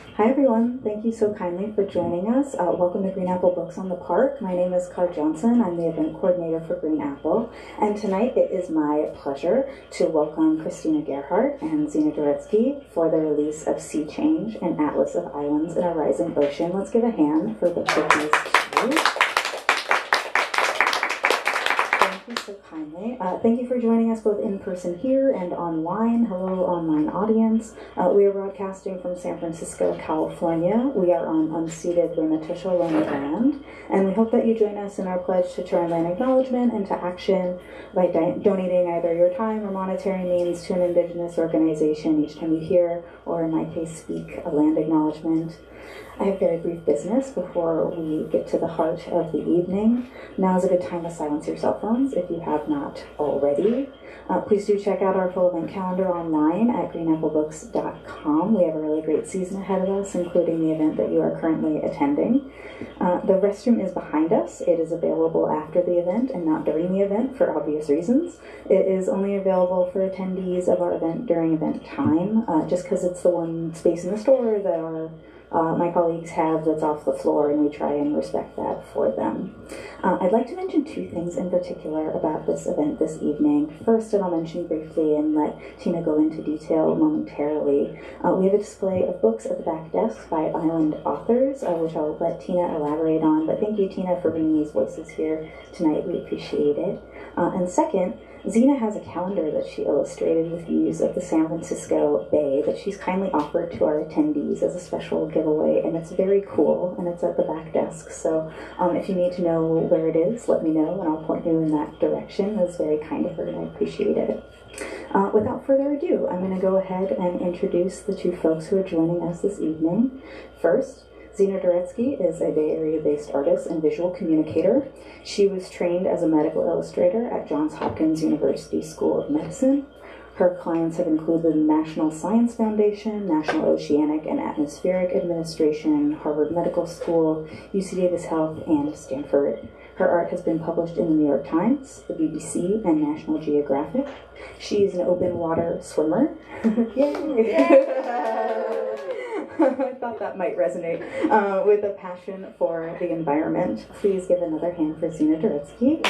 Hi everyone, thank you so kindly for joining us. Welcome to Green Apple Books on the Park. My name is Car Johnson. I'm the event coordinator for Green Apple. And tonight it is my pleasure to welcome Christina Gerhardt and Zina Deretsky for the release of Sea Change, an Atlas of Islands in a Rising Ocean. Let's give a hand for both of these two. Thank you so kindly. Thank you for joining us both in person here and online. Hello, online audience. We are broadcasting from San Francisco, California. We are on unceded Ramaytush Ohlone land, and we hope that you join us in our pledge to turn land acknowledgement into action by donating either your time or monetary means to an Indigenous organization each time you hear, or in my case, speak a land acknowledgement. I have very brief business before we get to the heart of the evening. Now is a good time to silence your cell phones if you have not already. Please do check out our full event calendar online at greenapplebooks.com. We have a really great season ahead of us, including the event that you are currently attending. The restroom is behind us. It is available after the event and not during the event for obvious reasons. It is only available for attendees of our event during event time, just because it's the one space in the store that my colleagues have that's off the floor, and we try and respect that for them. I'd like to mention two things in particular about this event this evening. First, and I'll mention briefly and let Tina go into detail momentarily, we have a display of books at the back desk by island authors, which I'll let Tina elaborate on, but thank you, Tina, for bringing these voices here tonight. We appreciate it. And second, Zina has a calendar that she illustrated with views of the San Francisco Bay that she's kindly offered to our attendees as a special giveaway, and it's very cool, and it's at the back desk. So if you need to know where it is, let me know, and I'll point you in that direction. It was very kind of her, and I appreciate it. Without further ado, I'm going to go ahead and introduce the two folks who are joining us this evening. First, Zina Deretsky is a Bay Area-based artist and visual communicator. She was trained as a medical illustrator at Johns Hopkins University School of Medicine. Her clients have included the National Science Foundation, National Oceanic and Atmospheric Administration, Harvard Medical School, UC Davis Health, and Stanford. Her art has been published in the New York Times, the BBC, and National Geographic. She is an open water swimmer. Yay! I thought that might resonate, with a passion for the environment. Please give another hand for Zina Deretsky.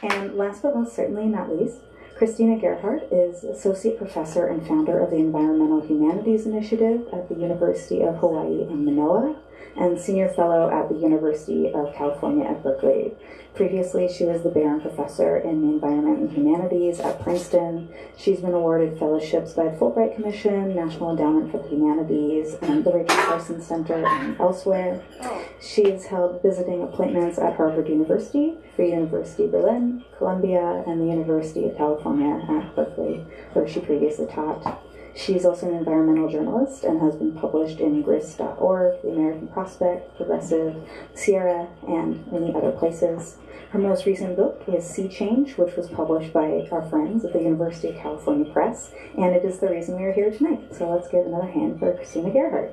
And last but most certainly not least, Christina Gerhardt is Associate Professor and founder of the Environmental Humanities Initiative at the University of Hawaii in Manoa, and Senior Fellow at the University of California at Berkeley. Previously, she was the Barron Professor in the Environment and Humanities at Princeton. She's been awarded fellowships by the Fulbright Commission, National Endowment for the Humanities, and the Rachel Carson Center, and elsewhere. She has held visiting appointments at Harvard University, Free University Berlin, Columbia, and the University of California at Berkeley, where she previously taught. She's also an environmental journalist and has been published in grist.org, The American Prospect, Progressive, Sierra, and many other places. Her most recent book is Sea Change, which was published by our friends at the University of California Press, and it is the reason we are here tonight. So let's give another hand for Christina Gerhardt.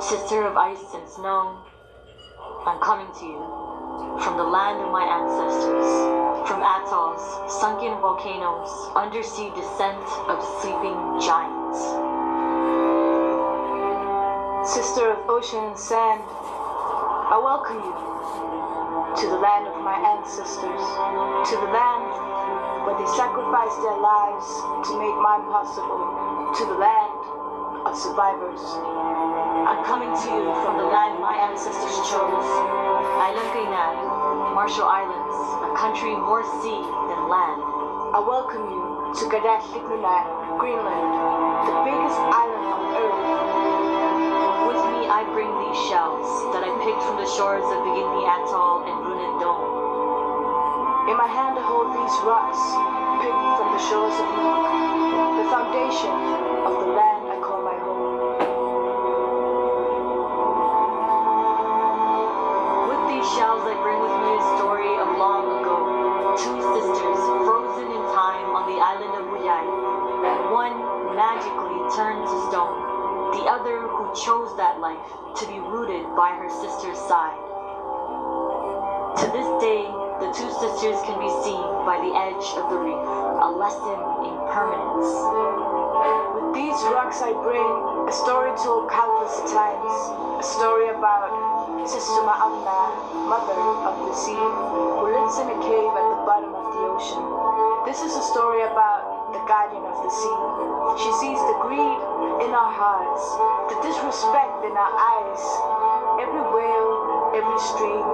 Sister of ice and snow, I'm coming to you from the land of my ancestors, from atolls, sunken volcanoes, undersea descent of sleeping giants. Sister of ocean and sand, I welcome you to the land of my ancestors, to the land where they sacrificed their lives to make mine possible, to the land of survivors. I'm coming to you from the land my ancestors chose, Island Marshall Islands, a country more sea than land. I welcome you to Gadashiknunat, Greenland, the biggest island on earth. With me I bring these shells that I picked from the shores of Bikini Atoll and Brunan Dome. In my hand I hold these rocks, picked from the shores of Nuuk, the foundation of the land I call my home. With these shells I bring with me a story of long ago. Two sisters, frozen in the other who chose that life to be rooted by her sister's side. To this day, the two sisters can be seen by the edge of the reef, a lesson in permanence. With these rocks I bring a story told countless times, a story about Sister Ma'amna, mother of the sea, who lives in a cave at the bottom of the ocean. This is a story about the guardian of the sea. She sees the greed in our hearts, the disrespect in our eyes. Every whale, every stream,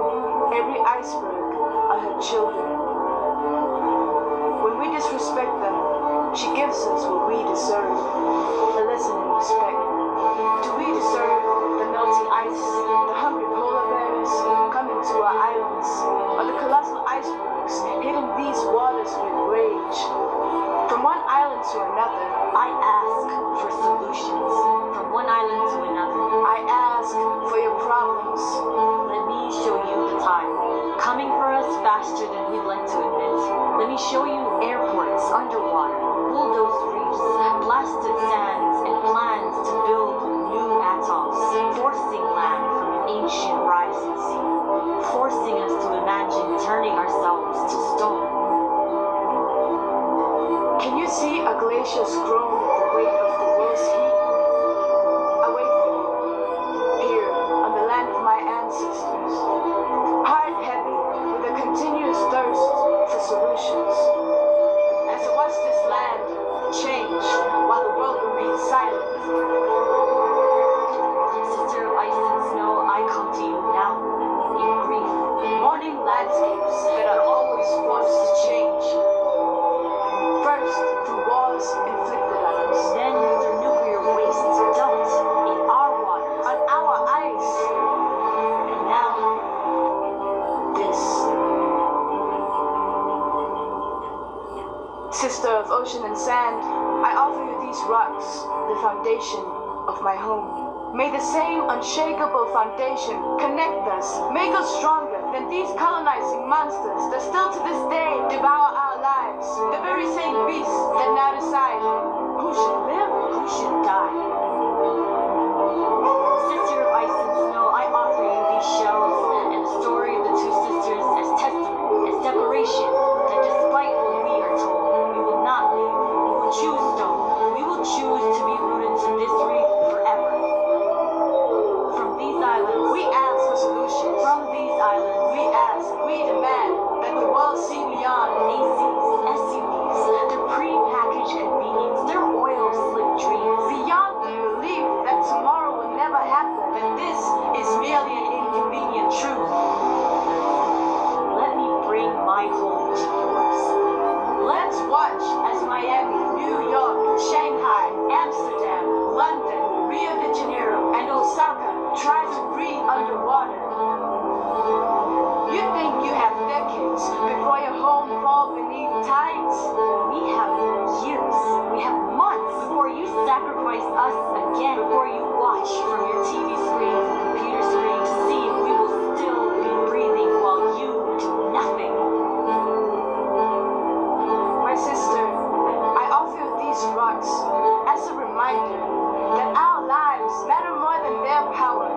every iceberg are her children. When we disrespect them, she gives us what we deserve, a lesson in respect. Do we deserve the melting ice, the hungry polar bears coming to our islands, or the colossal icebergs hitting these waters with rage? From one island to another, I ask for solutions. From one island to another, I ask for your problems. let me show you the tide, coming for us faster than we'd like to admit. Let me show you airports underwater, bulldozed reefs, blasted sands, and plans to build new atolls, forcing land from an ancient rising sea, forcing us to imagine turning ourselves to stone. Can you see a glacier's grown with the weight of the world's heat? I wait for you, here on the land of my ancestors, heart heavy with a continuous thirst for solutions. As I watch this land change while the world remains silent. Sister of ice and snow, I come to you now, in grief. Mourning landscapes that are always forced to change. First, through wars inflicted on us. Then through nuclear waste dumped in our waters, On our ice. and now This. Sister of ocean and sand, I offer you these rocks, the foundation of my home. May the same unshakable foundation connect us, make us stronger than these colonizing monsters that still to this day devour our lives. The very same beasts that now decide who should live, who should die. Sister of ice and snow, I offer you these shells and the story of the two sisters as testament, as declaration that despite what we are told, we will not leave. We will choose stone. We will choose to be rooted to this reef forever. From these islands, we ask for solutions. from these islands, We ask, we demand that the world see beyond ACs, SUVs, their pre-packaged convenience, their oil-slick dreams, beyond the belief that tomorrow will never happen, that this is merely an inconvenient truth. let me bring my home to yours. Let's watch as Miami, New York, Shanghai, Amsterdam, London, Rio de Janeiro, and Osaka try to breathe underwater. You think you have decades before your home falls beneath tides? We have years, we have months before you sacrifice us again, before you watch from your TV screens and computer screens to see if we will still be breathing while you do nothing. My sister, I offer you these rocks as a reminder that our lives matter more than their power.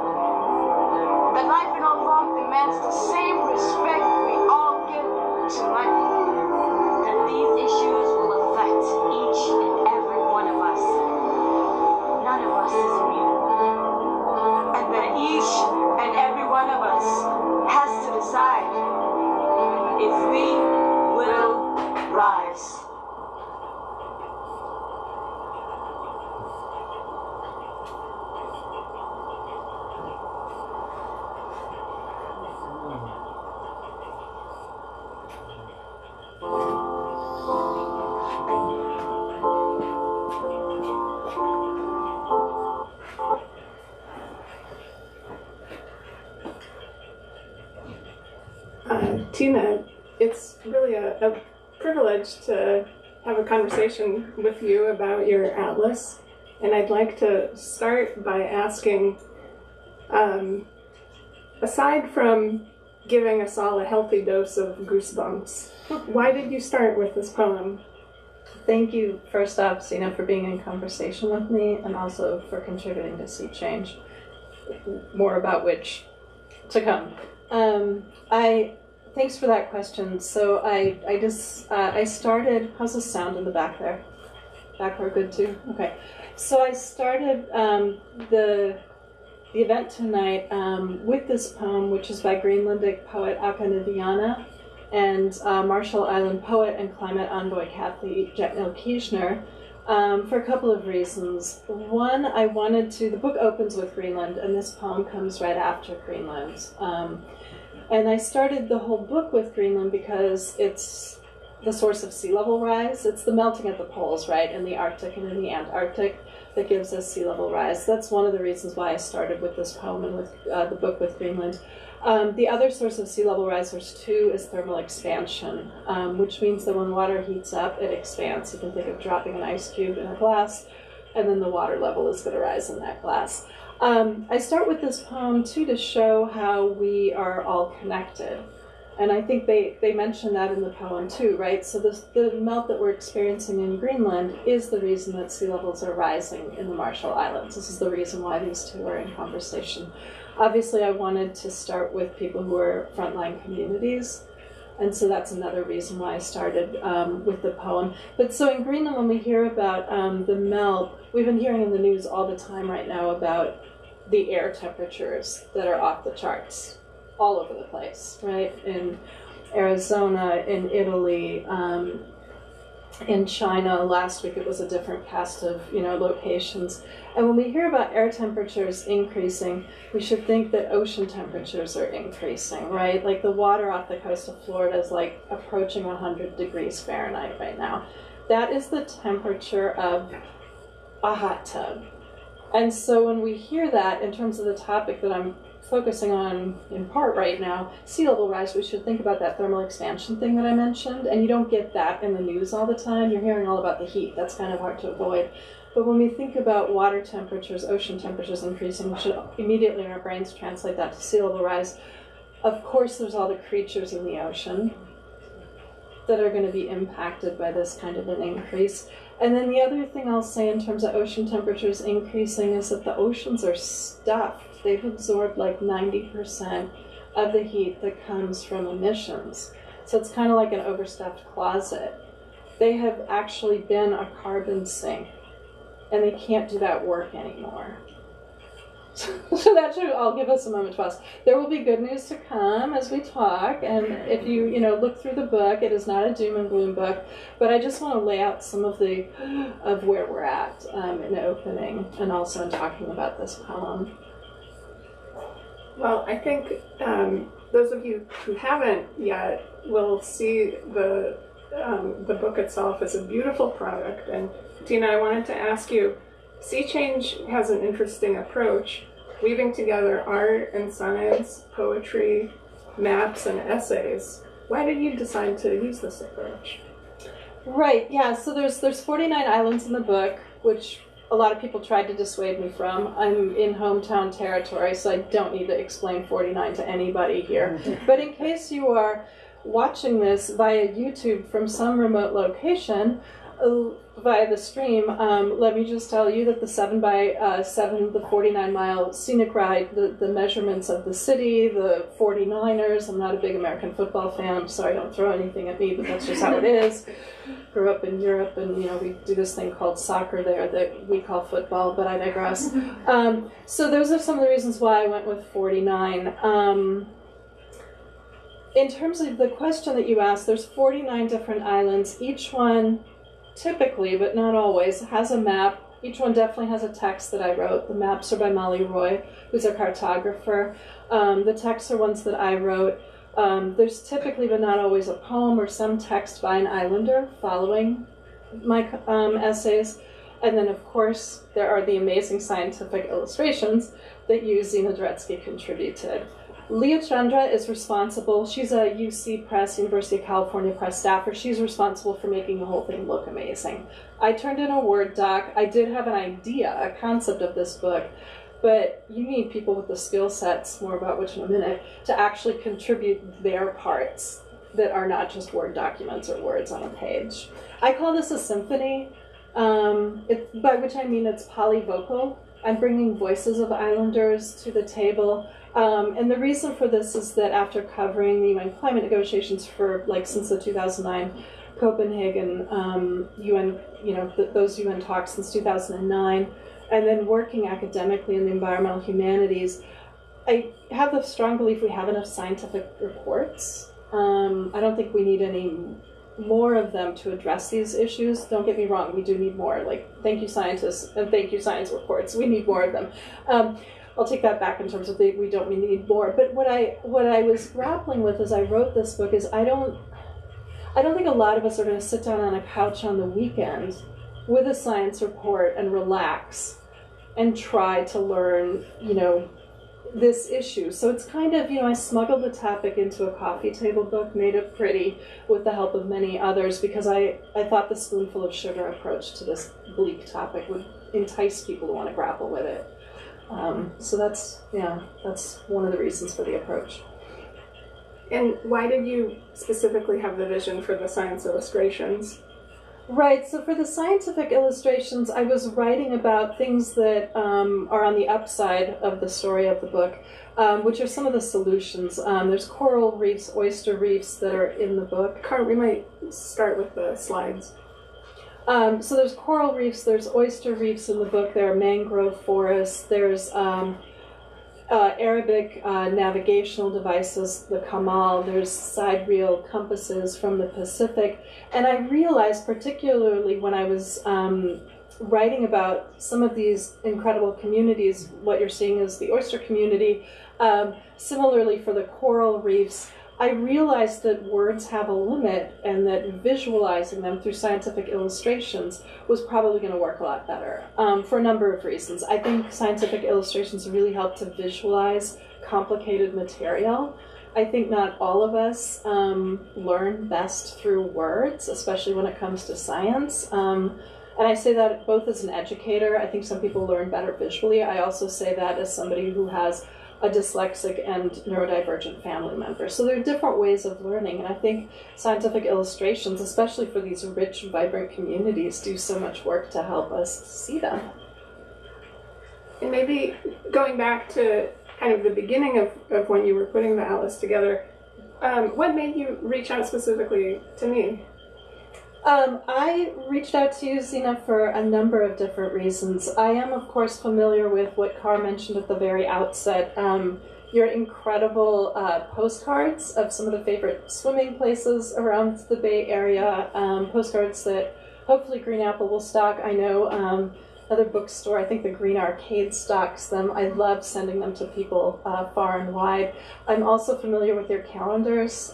That life in all form demands the same respect we all give to money. That these issues will affect each and every one of us. None of us is immune. And that each and every one of us has to decide if we will rise. Tina, it's really a privilege to have a conversation with you about your atlas, and I'd like to start by asking, aside from giving us all a healthy dose of goosebumps, why did you start with this poem? Thank you, first off, Zina, for being in conversation with me and also for contributing to Sea Change. More about which to come. Thanks for that question. So I started, how's the sound in the back there? Back row good too? Okay. So I started the event tonight with this poem, which is by Greenlandic poet Akane Viana and Marshall Island poet and climate envoy Kathy Jetnil-Kirchner, for a couple of reasons. One, I wanted to, the book opens with Greenland, and this poem comes right after Greenland. And I started the whole book with Greenland because it's the source of sea level rise. It's the melting at the poles, right, in the Arctic and in the Antarctic that gives us sea level rise. That's one of the reasons why I started with this poem and with the book with Greenland. The other source of sea level rise, there's two, is thermal expansion, which means that when water heats up, it expands. You can think of dropping an ice cube in a glass, and then the water level is going to rise in that glass. I start with this poem, too, to show how we are all connected. And I think they mention that in the poem, too, right? So the melt that we're experiencing in Greenland is the reason that sea levels are rising in the Marshall Islands. This is the reason why these two are in conversation. Obviously, I wanted to start with people who are frontline communities, and so that's another reason why I started with the poem. But so in Greenland, when we hear about the melt, we've been hearing in the news all the time right now about the air temperatures that are off the charts all over the place, right? In Arizona, in Italy, in China. Last week it was a different cast of locations. And when we hear about air temperatures increasing, we should think that ocean temperatures are increasing, right? Like the water off the coast of Florida is like approaching 100 degrees Fahrenheit right now. That is the temperature of a hot tub. And so when we hear that, in terms of the topic that I'm focusing on in part right now, sea level rise, we should think about that thermal expansion thing that I mentioned. And you don't get that in the news all the time. You're hearing all about the heat. That's kind of hard to avoid. But when we think about water temperatures, ocean temperatures increasing, we should immediately in our brains translate that to sea level rise. Of course, there's all the creatures in the ocean that are going to be impacted by this kind of an increase. And then the other thing I'll say in terms of ocean temperatures increasing is that the oceans are stuffed. They've absorbed like 90% of the heat that comes from emissions. So it's kind of like an overstuffed closet. They have actually been a carbon sink, and they can't do that work anymore. So that should all give us a moment to pause. There will be good news to come as we talk, and if you look through the book, it is not a doom and gloom book, but I just want to lay out some of where we're at in the opening, and also in talking about this poem. Well, I think those of you who haven't yet will see the book itself as a beautiful product. And Tina, I wanted to ask you, Sea Change has an interesting approach, weaving together art and science, poetry, maps, and essays. Why did you decide to use this approach? Right, yeah, so there's 49 islands in the book, which a lot of people tried to dissuade me from. I'm in hometown territory, so I don't need to explain 49 to anybody here. But in case you are watching this via YouTube from some remote location, via the stream, let me just tell you that the 7x7, the 49-mile scenic ride, the measurements of the city, the 49ers, I'm not a big American football fan, so I don't throw anything at me, but that's just how it is. Grew up in Europe, and we do this thing called soccer there that we call football, but I digress. So those are some of the reasons why I went with 49. In terms of the question that you asked, there's 49 different islands. Each one, typically, but not always, has a map. Each one definitely has a text that I wrote. The maps are by Molly Roy, who's a cartographer. The texts are ones that I wrote. There's typically, but not always, a poem or some text by an islander following my essays. And then, of course, there are the amazing scientific illustrations that Zina Deretsky contributed. Leah Chandra is responsible. She's a UC Press, University of California Press staffer. She's responsible for making the whole thing look amazing. I turned in a Word doc. I did have an idea, a concept of this book, but you need people with the skill sets, more about which in a minute, to actually contribute their parts that are not just Word documents or words on a page. I call this a symphony, by which I mean it's polyvocal. I'm bringing voices of islanders to the table. And the reason for this is that after covering the UN climate negotiations for, since the 2009 Copenhagen UN, those UN talks since 2009, and then working academically in the environmental humanities, I have the strong belief we have enough scientific reports. I don't think we need any more of them to address these issues. Don't get me wrong, we do need more. Thank you scientists, and thank you science reports. We need more of them. I'll take that back in terms of we don't need more. But what I was grappling with as I wrote this book is I don't think a lot of us are going to sit down on a couch on the weekend with a science report and relax and try to learn, this issue. So it's kind of, I smuggled the topic into a coffee table book, made it pretty with the help of many others, because I thought the spoonful of sugar approach to this bleak topic would entice people to want to grapple with it. So that's one of the reasons for the approach. And why did you specifically have the vision for the science illustrations? Right, so for the scientific illustrations, I was writing about things that are on the upside of the story of the book, which are some of the solutions. There's coral reefs, oyster reefs that are in the book. Carl, we might start with the slides. So there's coral reefs, there's oyster reefs in the book, there are mangrove forests, there's Arabic navigational devices, the Kamal, there's sidereal compasses from the Pacific. And I realized, particularly when I was writing about some of these incredible communities, what you're seeing is the oyster community. Similarly for the coral reefs, I realized that words have a limit and that visualizing them through scientific illustrations was probably going to work a lot better for a number of reasons. I think scientific illustrations really help to visualize complicated material. I think not all of us learn best through words, especially when it comes to science. And I say that both as an educator. I think some people learn better visually. I also say that as somebody who has a dyslexic and neurodivergent family member. So there are different ways of learning, and I think scientific illustrations, especially for these rich, vibrant communities, do so much work to help us see them. And maybe going back to kind of the beginning of when you were putting the atlas together, what made you reach out specifically to me? I reached out to you, Zina, for a number of different reasons. I am, of course, familiar with what Carr mentioned at the very outset, your incredible postcards of some of the favorite swimming places around the Bay Area, postcards that hopefully Green Apple will stock. I know another bookstore, I think the Green Arcade stocks them. I love sending them to people far and wide. I'm also familiar with your calendars.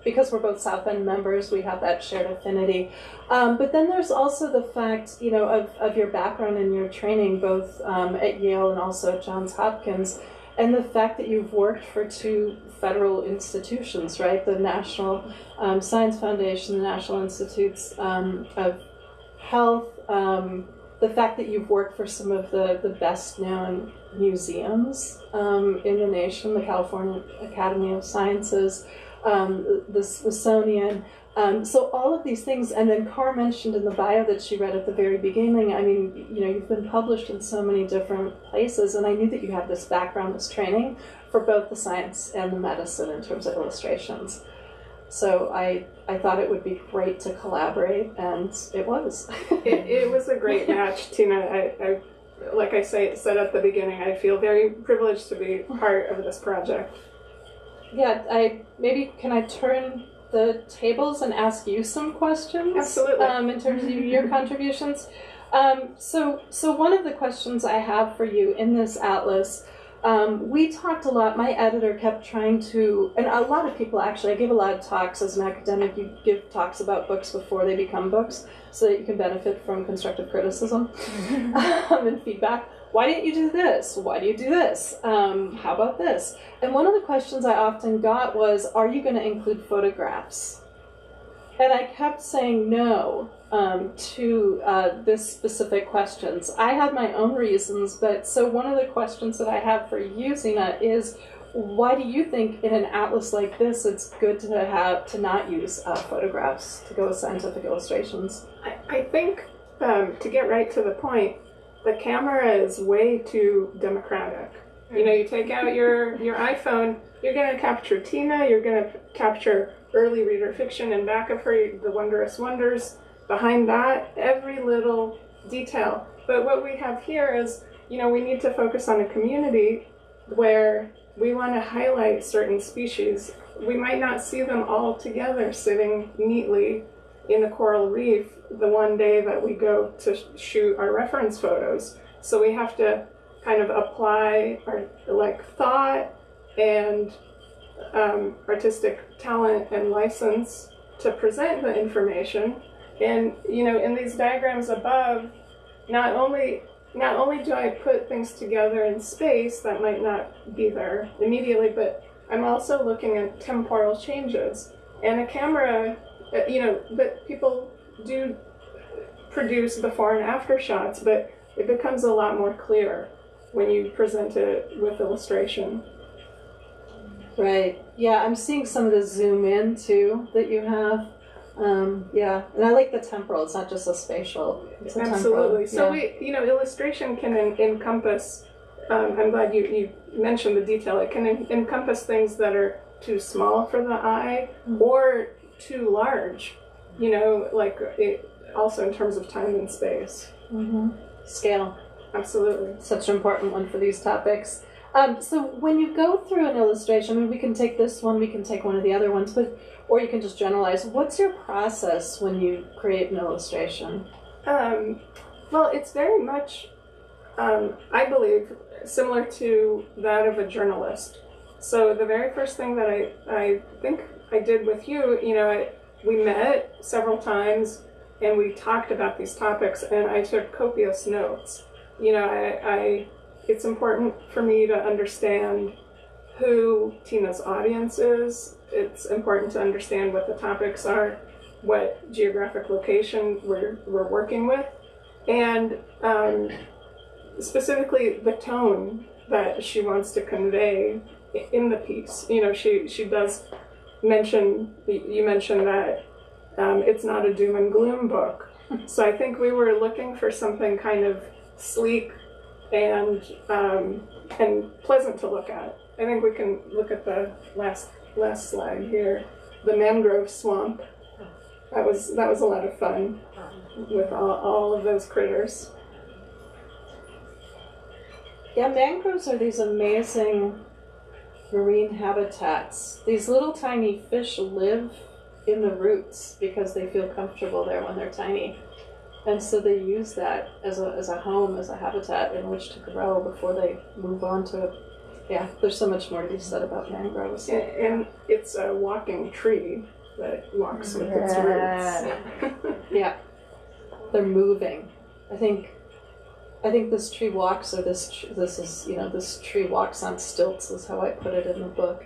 Because we're both South Bend members, we have that shared affinity. But then there's also the fact, of your background and your training, both at Yale and also at Johns Hopkins, and the fact that you've worked for two federal institutions, right? The National Science Foundation, the National Institutes of Health, the fact that you've worked for some of the best-known museums in the nation, the California Academy of Sciences, the Smithsonian. So all of these things, and then Carr mentioned in the bio that she read at the very beginning, I mean, you've been published in so many different places, and I knew that you had this background, this training for both the science and the medicine in terms of illustrations. So I thought it would be great to collaborate, and it was. It was a great match, Tina. I like I said at the beginning, I feel very privileged to be part of this project. Yeah, can I turn the tables and ask you some questions? Absolutely. In terms of your contributions. So one of the questions I have for you in this atlas, we talked a lot. My editor kept trying to, and a lot of people actually, I give a lot of talks as an academic. You give talks about books before they become books so that you can benefit from constructive criticism and feedback. Why didn't you do this? Why do you do this? How about this? And one of the questions I often got was, are you going to include photographs? And I kept saying no to this specific questions. I had my own reasons, but so one of the questions that I have for you, Zina, is why do you think in an atlas like this it's good to not use photographs to go with scientific illustrations? I think, to get right to the point, the camera is way too democratic. You know, you take out your iPhone, you're going to capture Tina, you're going to capture early reader fiction, and back of her, the wondrous wonders. Behind that, every little detail. But what we have here is, you know, we need to focus on a community where we want to highlight certain species. We might not see them all together sitting neatly in a coral reef the one day that we go to shoot our reference photos. So we have to kind of apply our thought and artistic talent and license to present the information. And you know, in these diagrams above, not only do I put things together in space that might not be there immediately, but I'm also looking at temporal changes. And a camera, you know, but people do produce before and after shots, but it becomes a lot more clear when you present it with illustration. Right. Yeah, I'm seeing some of the zoom in too that you have. Yeah, and I like the temporal. It's not just a spatial. It's a Absolutely. Temporal. So yeah. you know, illustration can encompass. I'm glad you mentioned the detail. It can encompass things that are too small for the eye or too large. You know, like also in terms of time and space. Scale. Absolutely. Such an important one for these topics. So when you go through an illustration, I mean, we can take this one, we can take one of the other ones, or you can just generalize. What's your process when you create an illustration? Well, it's very much, I believe, similar to that of a journalist. So the very first thing that I think I did with you, you know, we met several times and we talked about these topics, and I took copious notes. You know, it's important for me to understand who Tina's audience is. It's important to understand what the topics are, what geographic location we're working with, and specifically the tone that she wants to convey in the piece. You know, she does mention, you mentioned that it's not a doom and gloom book. So I think we were looking for something kind of sleek and pleasant to look at. I think we can look at the last slide here, the mangrove swamp. That was a lot of fun with all of those critters. Yeah, mangroves are these amazing marine habitats. These little tiny fish live in the roots because they feel comfortable there when they're tiny. And so they use that as a home, as a habitat in which to grow before they move on to, yeah, there's so much more to be said about mangroves. And it's a walking tree that walks with its roots. Yeah, they're moving. I think this tree walks, or this is, you know, this tree walks on stilts is how I put it in the book.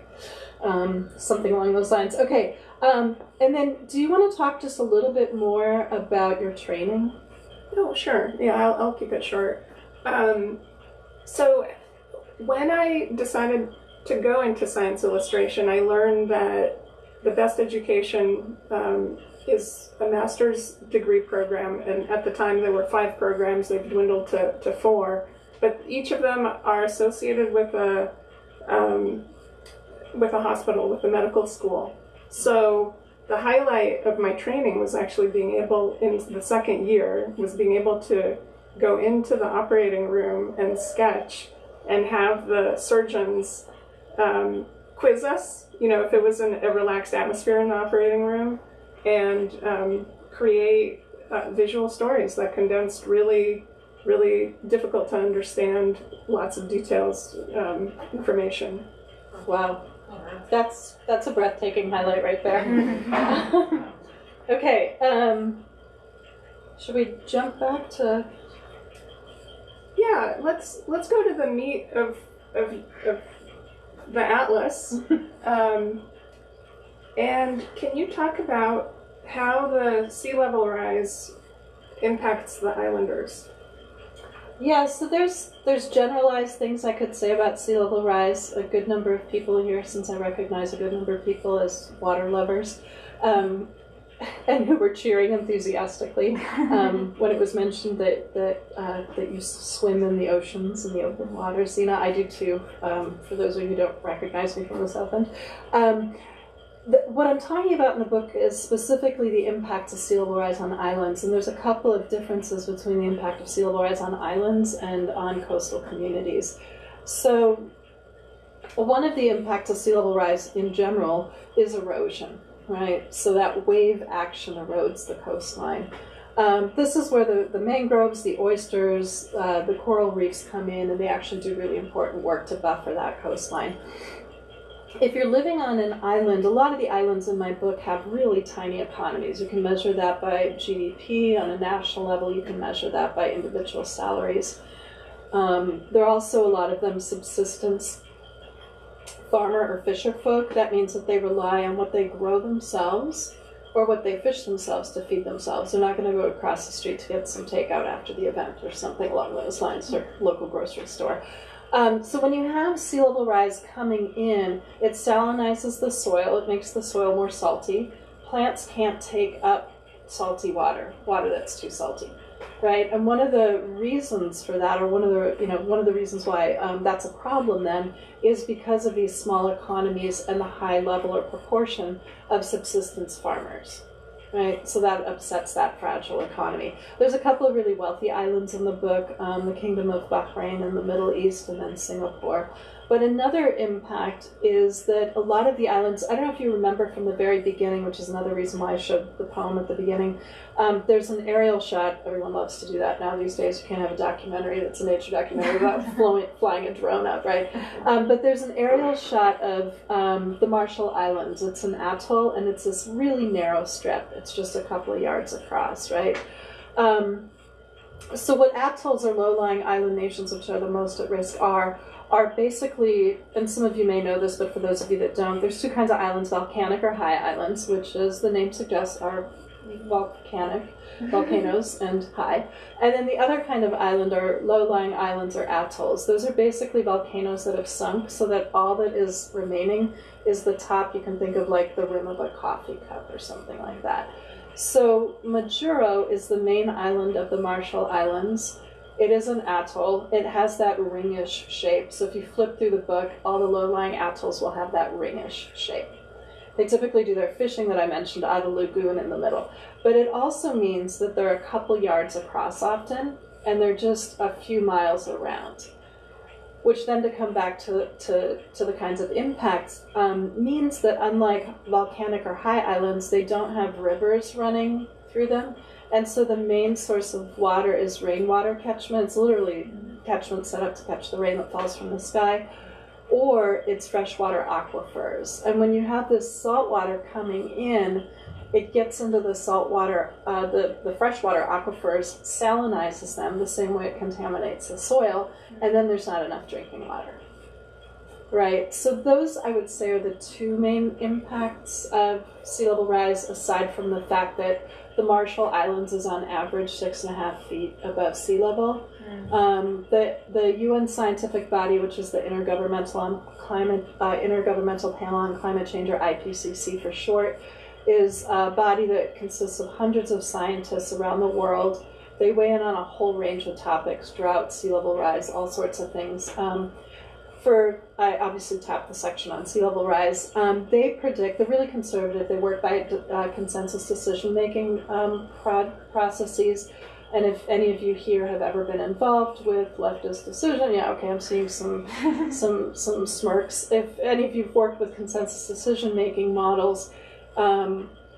Something along those lines. Okay, and then do you want to talk just a little bit more about your training? Oh, sure. Yeah, I'll keep it short. So when I decided to go into science illustration, I learned that the best education is a master's degree program, and at the time there were 5 programs. They've dwindled to 4, but each of them are associated with a hospital, with a medical school. So the highlight of my training was actually being able, in the second year, was being able to go into the operating room and sketch and have the surgeons quiz us, you know, if it was in a relaxed atmosphere in the operating room, and create visual stories that condensed really, really difficult to understand, lots of details, information. Wow. That's a breathtaking highlight right there. Okay, should we jump back to? Yeah, let's go to the meat of the atlas. And can you talk about how the sea level rise impacts the islanders? Yeah, so there's generalized things I could say about sea level rise. A good number of people here, since I recognize a good number of people as water lovers, and who were cheering enthusiastically when it was mentioned that you swim in the oceans and the open water. Zina, I do too. For those of you who don't recognize me from the South End. What I'm talking about in the book is specifically the impact of sea level rise on islands, and there's a couple of differences between the impact of sea level rise on islands and on coastal communities. So one of the impacts of sea level rise in general is erosion, right? So that wave action erodes the coastline. This is where the mangroves, the oysters, the coral reefs come in, and they actually do really important work to buffer that coastline. If you're living on an island, a lot of the islands in my book have really tiny economies. You can measure that by GDP on a national level. You can measure that by individual salaries. There are also a lot of them subsistence farmer or fisher folk. That means that they rely on what they grow themselves or what they fish themselves to feed themselves. They're not going to go across the street to get some takeout after the event or something along those lines, or local grocery store. So when you have sea level rise coming in, it salinizes the soil. It makes the soil more salty. Plants can't take up salty water that's too salty, right? And one of the reasons for that, or one of the reasons why that's a problem then, is because of these small economies and the high level or proportion of subsistence farmers. Right, so that upsets that fragile economy. There's a couple of really wealthy islands in the book, the Kingdom of Bahrain in the Middle East, and then Singapore. But another impact is that a lot of the islands, I don't know if you remember from the very beginning, which is another reason why I showed the poem at the beginning, there's an aerial shot. Everyone loves to do that now these days. You can't have a documentary that's a nature documentary about flying a drone up, right? But there's an aerial shot of the Marshall Islands. It's an atoll, and it's this really narrow strip. It's just a couple of yards across, right? So what atolls or low-lying island nations, which are the most at risk, are basically, and some of you may know this, but for those of you that don't, there's two kinds of islands, volcanic or high islands, which, as the name suggests, are volcanic, volcanoes, and high. And then the other kind of island are low-lying islands or atolls. Those are basically volcanoes that have sunk, so that all that is remaining is the top. You can think of like the rim of a coffee cup or something like that. So Majuro is the main island of the Marshall Islands. It is an atoll. It has that ringish shape. So if you flip through the book, all the low-lying atolls will have that ringish shape. They typically do their fishing that I mentioned out of a lagoon in the middle. But it also means that they're a couple yards across often, and they're just a few miles around. Which then, to come back to the kinds of impacts, means that unlike volcanic or high islands, they don't have rivers running through them. And so the main source of water is rainwater catchment. It's literally catchment set up to catch the rain that falls from the sky. Or it's freshwater aquifers. And when you have this salt water coming in, it gets into the saltwater, the freshwater aquifers, salinizes them the same way it contaminates the soil, and then there's not enough drinking water. Right, so those, I would say, are the two main impacts of sea level rise, aside from the fact that the Marshall Islands is on average 6.5 feet above sea level. The UN scientific body, which is the Intergovernmental Panel on Climate Change, or IPCC for short, is a body that consists of hundreds of scientists around the world. They weigh in on a whole range of topics: drought, sea level rise, all sorts of things. I obviously tapped the section on sea level rise. They predict, they're really conservative. They work by consensus decision-making processes. And if any of you here have ever been involved with leftist decision, yeah, okay, I'm seeing some smirks. If any of you've worked with consensus decision-making models,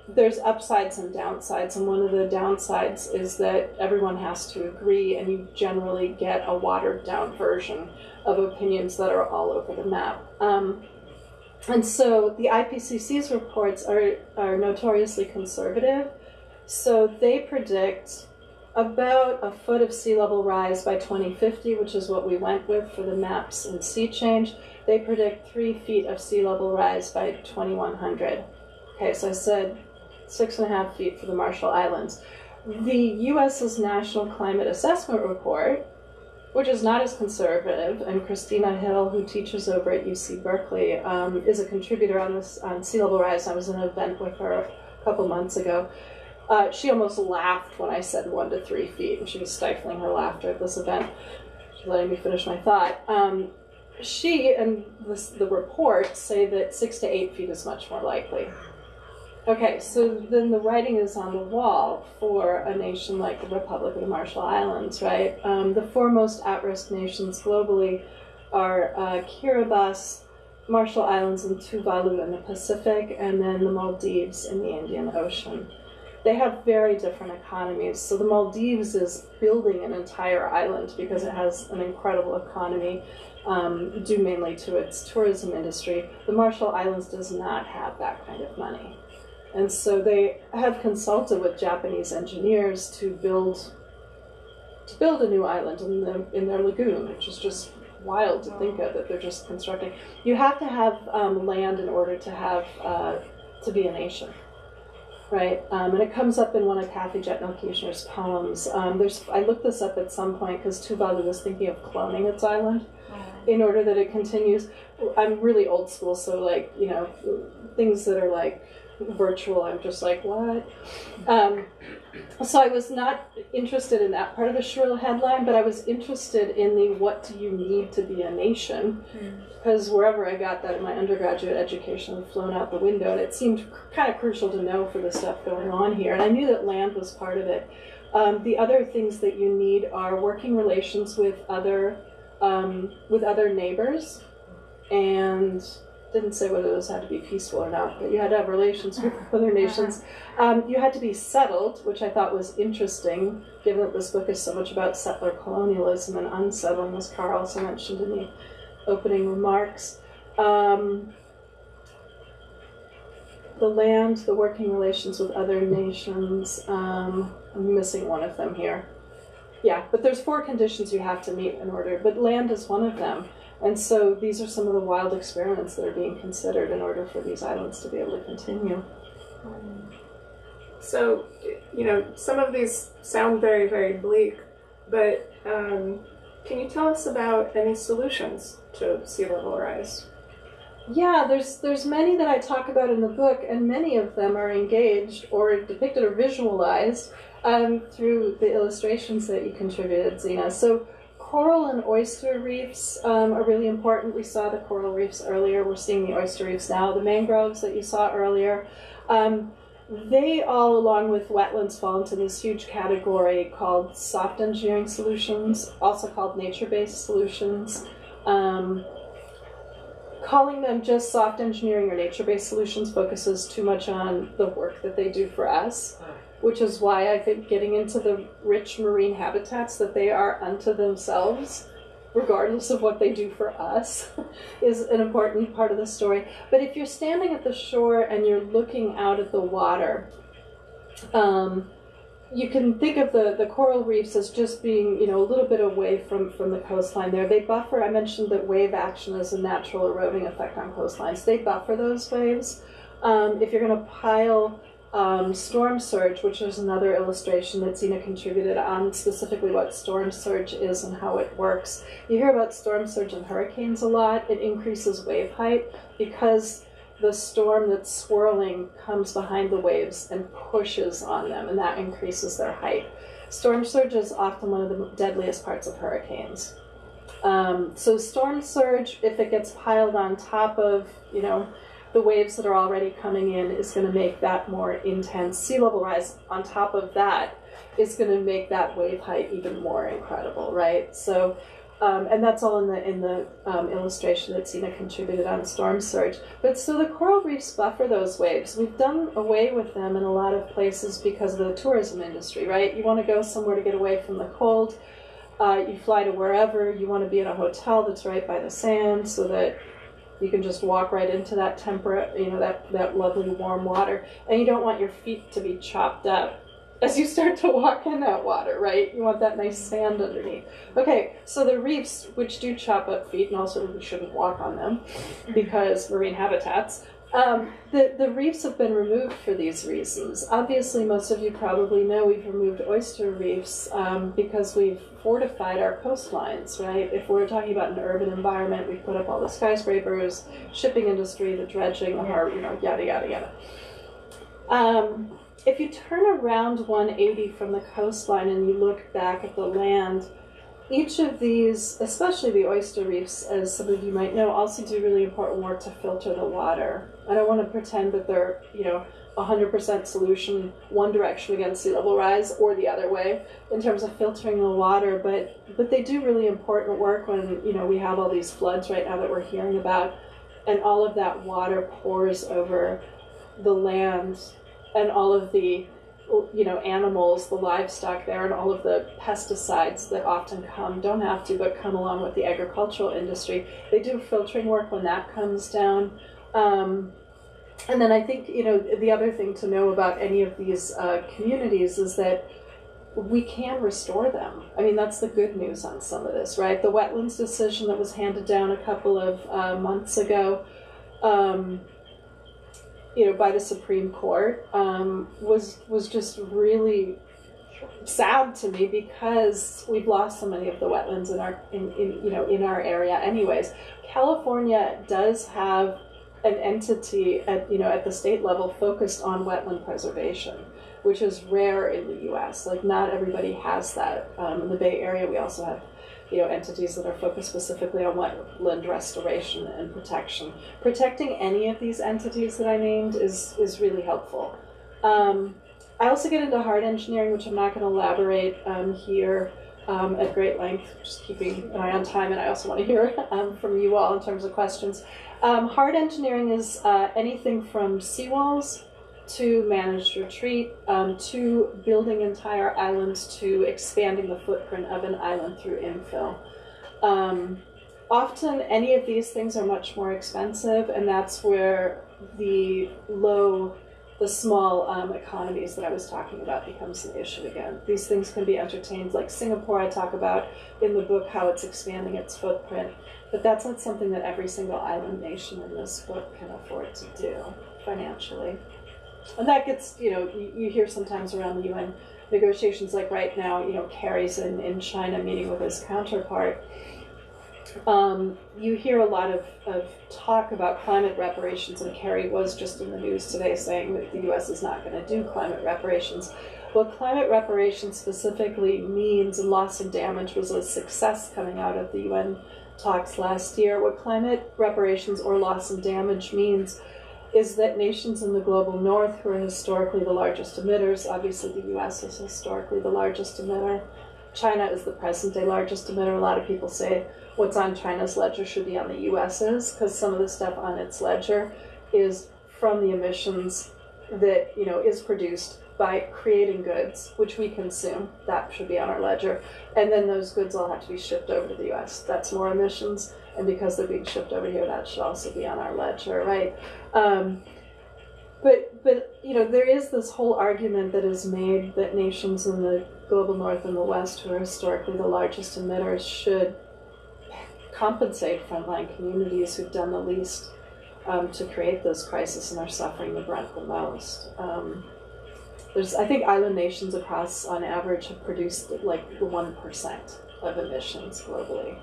there's upsides and downsides, and one of the downsides is that everyone has to agree, and you generally get a watered-down version of opinions that are all over the map. And so the IPCC's reports are notoriously conservative, so they predict about a foot of sea level rise by 2050, which is what we went with for the maps and sea change. They predict 3 feet of sea level rise by 2100. Okay, so I said 6.5 feet for the Marshall Islands. The U.S.'s National Climate Assessment Report which is not as conservative, and Christina Hill, who teaches over at UC Berkeley, is a contributor on sea level rise. I was in an event with her a couple months ago. She almost laughed when I said 1 to 3 feet, and she was stifling her laughter at this event. She's letting me finish my thought. She and the reports say that 6 to 8 feet is much more likely. Okay, so then the writing is on the wall for a nation like the Republic of the Marshall Islands, right? The 4 most at-risk nations globally are Kiribati, Marshall Islands, and Tuvalu in the Pacific, and then the Maldives in the Indian Ocean. They have very different economies. So the Maldives is building an entire island because it has an incredible economy, due mainly to its tourism industry. The Marshall Islands does not have that kind of money. And so they have consulted with Japanese engineers to build a new island in their lagoon, which is just wild to think of, that they're just constructing. You have to have land in order to have to be a nation, right? And it comes up in one of Kathy Jetnil-Kirchner's poems. I looked this up at some point because Tuvalu was thinking of cloning its island in order that it continues. I'm really old school, so like, you know, things that are like virtual, I'm just like, what? So I was not interested in that part of the shrill headline, but I was interested in the what do you need to be a nation, because wherever I got that in my undergraduate education had flown out the window, and it seemed kind of crucial to know for the stuff going on here, and I knew that land was part of it. The other things that you need are working relations with other neighbors, and didn't say whether those had to be peaceful or not, but you had to have relations with other nations. You had to be settled, which I thought was interesting, given that this book is so much about settler colonialism and unsettling, as Carl also mentioned in the opening remarks. The land, the working relations with other nations, I'm missing one of them here. Yeah, but there's 4 conditions you have to meet in order, but land is one of them. And so these are some of the wild experiments that are being considered in order for these islands to be able to continue. So, you know, some of these sound very, very bleak, but can you tell us about any solutions to sea level rise? Yeah, there's many that I talk about in the book, and many of them are engaged or depicted or visualized through the illustrations that you contributed, Zina. So coral and oyster reefs are really important. We saw the coral reefs earlier. We're seeing the oyster reefs now. The mangroves that you saw earlier, they all, along with wetlands, fall into this huge category called soft engineering solutions, also called nature-based solutions. Calling them just soft engineering or nature-based solutions focuses too much on the work that they do for us, which is why I think getting into the rich marine habitats that they are unto themselves, regardless of what they do for us, is an important part of the story. But if you're standing at the shore and you're looking out at the water, you can think of the coral reefs as just being, you know, a little bit away from the coastline there. They buffer, I mentioned that wave action is a natural eroding effect on coastlines. They buffer those waves. If you're going to pile storm surge, which is another illustration that Zina contributed on, specifically what storm surge is and how it works. You hear about storm surge and hurricanes a lot. It increases wave height because the storm that's swirling comes behind the waves and pushes on them, and that increases their height. Storm surge is often one of the deadliest parts of hurricanes. So storm surge, if it gets piled on top of, you know, the waves that are already coming in, is going to make that more intense. Sea level rise on top of that is going to make that wave height even more incredible, right? So, and that's all in the illustration that Zina contributed on storm surge. But so the coral reefs buffer those waves. We've done away with them in a lot of places because of the tourism industry, right? You want to go somewhere to get away from the cold. You fly to wherever. You want to be in a hotel that's right by the sand so that you can just walk right into that temperate, you know, that lovely warm water. And you don't want your feet to be chopped up as you start to walk in that water, right? You want that nice sand underneath. Okay, so the reefs, which do chop up feet, and also we shouldn't walk on them because marine habitats, The reefs have been removed for these reasons. Obviously, most of you probably know we've removed oyster reefs because we've fortified our coastlines, right? If we're talking about an urban environment, we've put up all the skyscrapers, shipping industry, the dredging, the harbor, yada, yada, yada. If you turn around 180 from the coastline and you look back at the land, each of these, especially the oyster reefs, as some of you might know, also do really important work to filter the water. I don't want to pretend that they're, 100% solution one direction against sea level rise or the other way in terms of filtering the water, but they do really important work when, we have all these floods right now that we're hearing about, and all of that water pours over the land, and all of the animals, the livestock there, and all of the pesticides that often don't have to, but come along with the agricultural industry. They do filtering work when that comes down. And then I think, the other thing to know about any of these communities is that we can restore them. I mean, that's the good news on some of this, right? The wetlands decision that was handed down a couple of months ago, by the Supreme Court, was just really sad to me because we've lost so many of the wetlands in our area. Anyways, California does have an entity at the state level focused on wetland preservation, which is rare in the U.S. Like, not everybody has that. In the Bay Area, we also have entities that are focused specifically on wetland restoration and protection. Protecting any of these entities that I named is really helpful. I also get into hard engineering, which I'm not going to elaborate here at great length, just keeping an eye on time, and I also want to hear from you all in terms of questions. Hard engineering is anything from seawalls to managed retreat, to building entire islands, to expanding the footprint of an island through infill. Often any of these things are much more expensive, and that's where the small economies that I was talking about becomes an issue again. These things can be entertained, like Singapore. I talk about in the book how it's expanding its footprint, but that's not something that every single island nation in this book can afford to do financially. And that gets, you hear sometimes around the UN negotiations, like right now, Kerry's in China meeting with his counterpart. You hear a lot of talk about climate reparations, and Kerry was just in the news today saying that the U.S. is not going to do climate reparations. What climate reparations specifically means, and loss and damage was a success coming out of the UN talks last year, what climate reparations or loss and damage means is that nations in the global north, who are historically the largest emitters, obviously the U.S. is historically the largest emitter, China is the present-day largest emitter. A lot of people say what's on China's ledger should be on the U.S.'s, because some of the stuff on its ledger is from the emissions that is produced by creating goods, which we consume. That should be on our ledger. And then those goods all have to be shipped over to the U.S. That's more emissions. And because they're being shipped over here, that should also be on our ledger, right? But there is this whole argument that is made that nations in the global north and the west, who are historically the largest emitters, should compensate frontline communities who've done the least to create this crisis and are suffering the brunt the most. I think island nations across, on average, have produced like 1% of emissions globally.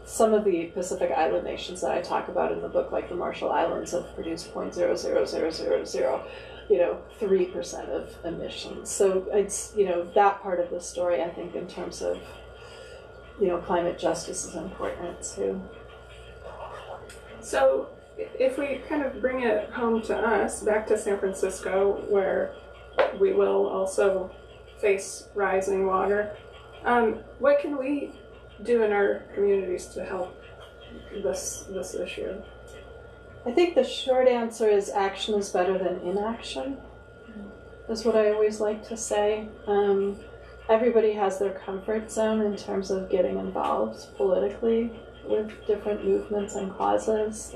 Some of the Pacific Island nations that I talk about in the book, like the Marshall Islands, have produced 0.00003% of emissions. So it's, that part of the story, I think, in terms of, climate justice is important too. So if we kind of bring it home to us, back to San Francisco, where we will also face rising water, what can we do in our communities to help this issue? I think the short answer is action is better than inaction, is what I always like to say. Everybody has their comfort zone in terms of getting involved politically with different movements and causes.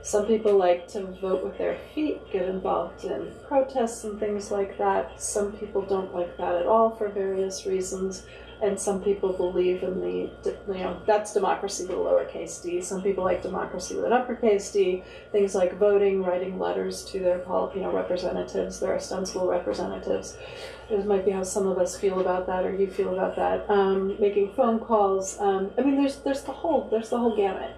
Some people like to vote with their feet, get involved in protests and things like that. Some people don't like that at all for various reasons. And some people believe in that's democracy with a lowercase d. Some people like democracy with an uppercase d. Things like voting, writing letters to their representatives, their ostensible representatives. It might be how some of us feel about that, or you feel about that. Making phone calls. There's the whole gamut.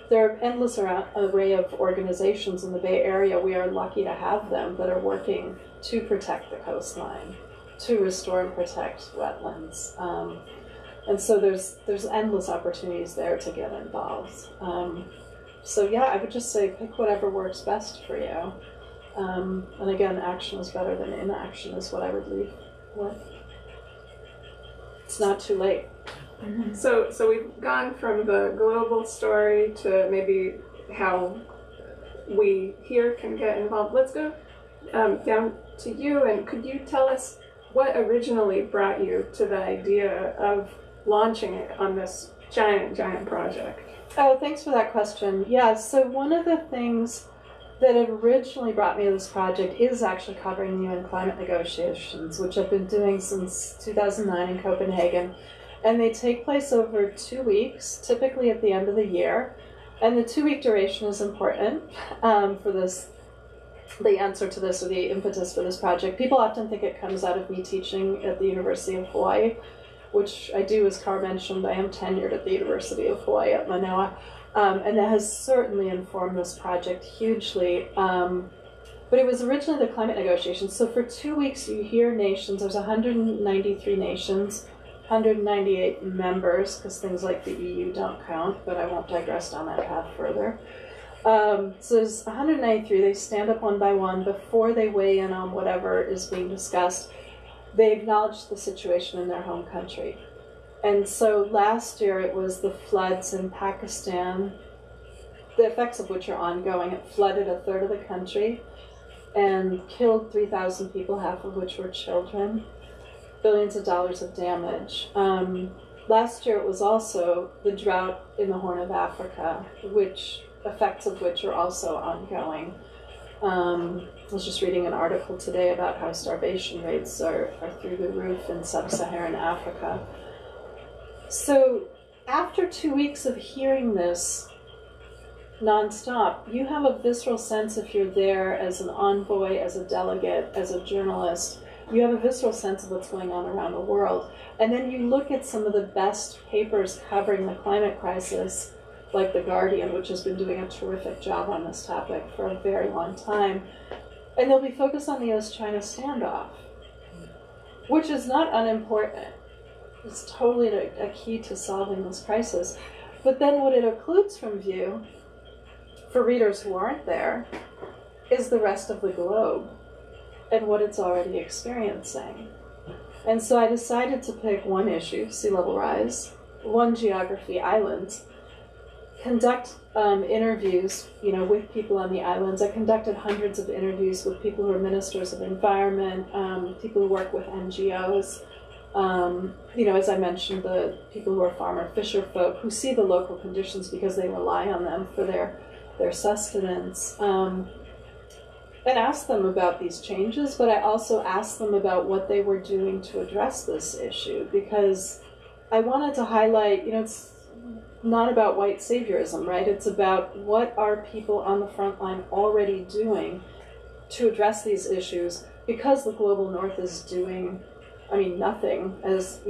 There are endless array of organizations in the Bay Area. We are lucky to have them that are working to protect the coastline, to restore and protect wetlands. And so there's endless opportunities there to get involved. So yeah, I would just say pick whatever works best for you. And again, action is better than inaction is what I would leave with. It's not too late. Mm-hmm. So we've gone from the global story to maybe how we here can get involved. Let's go down to you, and could you tell us what originally brought you to the idea of launching it on this giant project? Oh, thanks for that question. Yeah, so one of the things that originally brought me to this project is actually covering the UN climate negotiations, which I've been doing since 2009 in Copenhagen. And they take place over 2 weeks, typically at the end of the year. And the 2-week duration is important for this, the answer to this, or the impetus for this project. People often think it comes out of me teaching at the University of Hawaii, which I do, as Carr mentioned. I am tenured at the University of Hawaii at Manoa. And that has certainly informed this project hugely. But it was originally the climate negotiations. So for 2 weeks, you hear nations. There's 193 nations, 198 members, because things like the EU don't count, but I won't digress down that path further. So there's 193. They stand up one by one before they weigh in on whatever is being discussed. They acknowledge the situation in their home country. And so last year it was the floods in Pakistan, the effects of which are ongoing. It flooded a third of the country and killed 3,000 people, half of which were children. Billions of dollars of damage. Last year it was also the drought in the Horn of Africa, effects of which are also ongoing. I was just reading an article today about how starvation rates are through the roof in sub-Saharan Africa. So after 2 weeks of hearing this nonstop, you have a visceral sense, if you're there as an envoy, as a delegate, as a journalist, you have a visceral sense of what's going on around the world. And then you look at some of the best papers covering the climate crisis, like The Guardian, which has been doing a terrific job on this topic for a very long time, and they'll be focused on the US-China standoff, which is not unimportant. It's totally a key to solving this crisis. But then what it occludes from view, for readers who aren't there, is the rest of the globe and what it's already experiencing. And so I decided to pick one issue, sea level rise, one geography, islands, conduct interviews, with people on the islands. I conducted hundreds of interviews with people who are ministers of environment, people who work with NGOs, as I mentioned, the people who are farmer fisher folk who see the local conditions because they rely on them for their sustenance. And asked them about these changes, but I also asked them about what they were doing to address this issue, because I wanted to highlight, it's not about white saviorism, right? It's about what are people on the front line already doing to address these issues, because the global north is doing, nothing, as,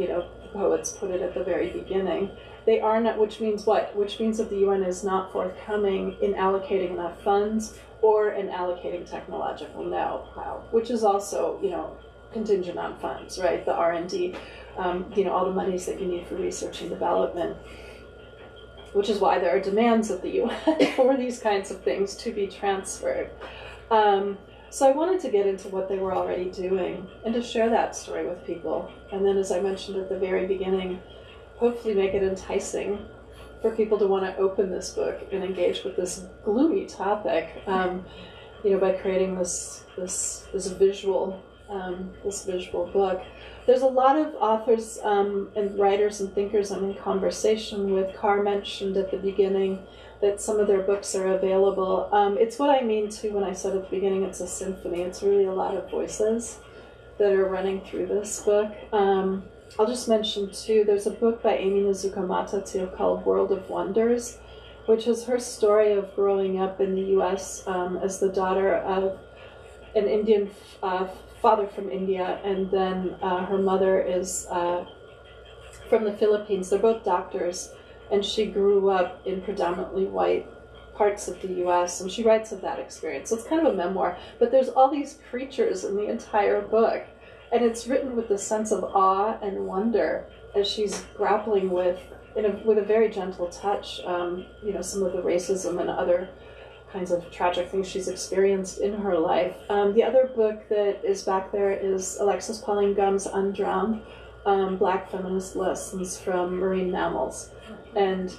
poets put it at the very beginning. They are not, which means what? Which means that the UN is not forthcoming in allocating enough funds or in allocating technological know-how, which is also, contingent on funds, right? The R&D, all the monies that you need for research and development, which is why there are demands of the UN for these kinds of things to be transferred. So I wanted to get into what they were already doing and to share that story with people. And then, as I mentioned at the very beginning, hopefully make it enticing for people to want to open this book and engage with this gloomy topic, by creating this visual book. There's a lot of authors and writers and thinkers I'm in conversation with. Carr mentioned at the beginning that some of their books are available. It's what I mean too when I said at the beginning it's a symphony. It's really a lot of voices that are running through this book. I'll just mention too, there's a book by Amy Mizuka-Mata too called World of Wonders, which is her story of growing up in the U.S. As the daughter of an Indian father from India, and then her mother is from the Philippines. They're both doctors, and she grew up in predominantly white parts of the U.S., and she writes of that experience. So it's kind of a memoir, but there's all these creatures in the entire book, and it's written with the sense of awe and wonder as she's grappling with a very gentle touch, some of the racism and other kinds of tragic things she's experienced in her life. The other book that is back there is Alexis Pauline Gumb's Undrowned, Black Feminist Lessons from Marine Mammals. And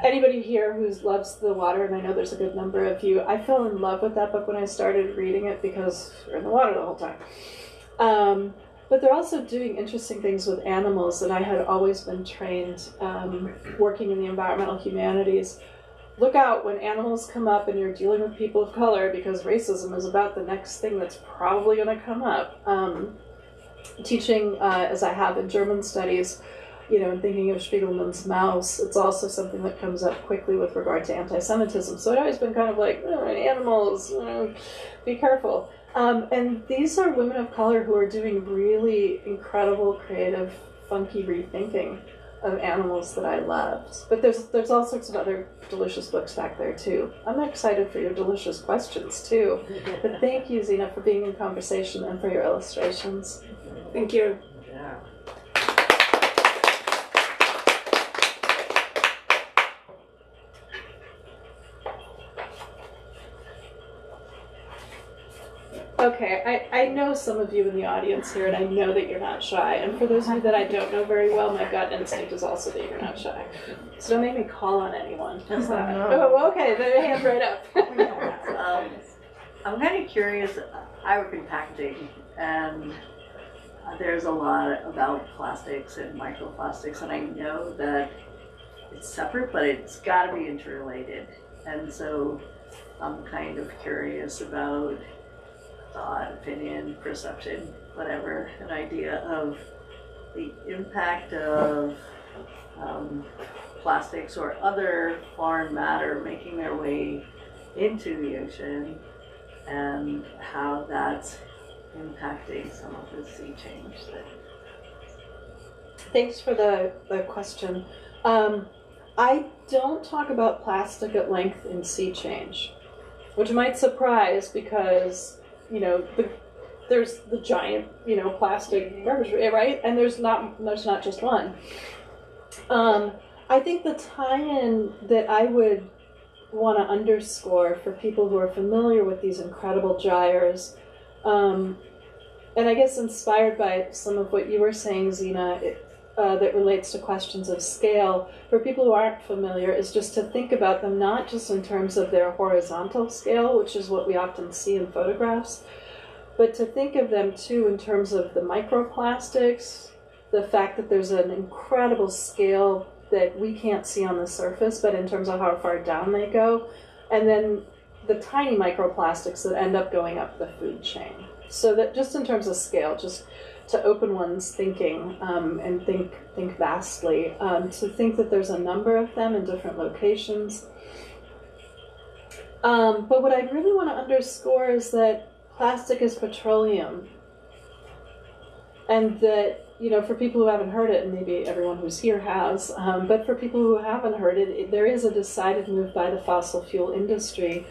anybody here who loves the water, and I know there's a good number of you, I fell in love with that book when I started reading it because we're in the water the whole time. But they're also doing interesting things with animals, and I had always been trained working in the environmental humanities. Look out when animals come up and you're dealing with people of color, because racism is about the next thing that's probably going to come up. Teaching, as I have in German studies, and thinking of Spiegelman's mouse, it's also something that comes up quickly with regard to anti-Semitism. So I'd always been kind of like, animals, be careful. And these are women of color who are doing really incredible, creative, funky rethinking of animals that I loved. But there's all sorts of other delicious books back there too. I'm excited for your delicious questions too. But thank you, Zina, for being in conversation and for your illustrations. Thank you. Yeah. Okay, I know some of you in the audience here, and I know that you're not shy. And for those of you that I don't know very well, my gut instinct is also that you're not shy. So don't make me call on anyone. How's that? Oh, okay, the hand right up. I'm kind of curious. I work in packaging, and there's a lot about plastics and microplastics, and I know that it's separate, but it's got to be interrelated. And so I'm kind of curious about thought, opinion, perception, whatever, an idea of the impact of plastics or other foreign matter making their way into the ocean, and how that's impacting some of the sea change. Thanks for the question. I don't talk about plastic at length in sea change, which might surprise because there's the giant, plastic garbage, right? And there's not just one. I think the tie-in that I would want to underscore for people who are familiar with these incredible gyres, and I guess inspired by some of what you were saying, Zina, that relates to questions of scale, for people who aren't familiar, is just to think about them not just in terms of their horizontal scale, which is what we often see in photographs, but to think of them too in terms of the microplastics, the fact that there's an incredible scale that we can't see on the surface, but in terms of how far down they go, and then the tiny microplastics that end up going up the food chain. So that just in terms of scale, just to open one's thinking and think vastly, to think that there's a number of them in different locations. But what I really want to underscore is that plastic is petroleum, and that, for people who haven't heard it, and maybe everyone who's here has, but for people who haven't heard it, there is a decided move by the fossil fuel industry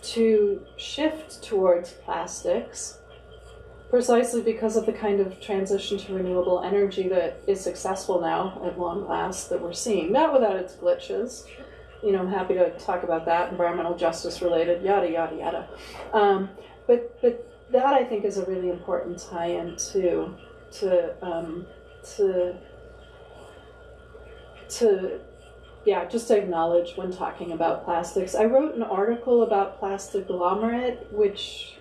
to shift towards plastics, precisely because of the kind of transition to renewable energy that is successful now at long last that we're seeing, not without its glitches. I'm happy to talk about that, environmental justice related, yada, yada, yada. But that, I think, is a really important tie-in to just to acknowledge when talking about plastics. I wrote an article about plastiglomerate, which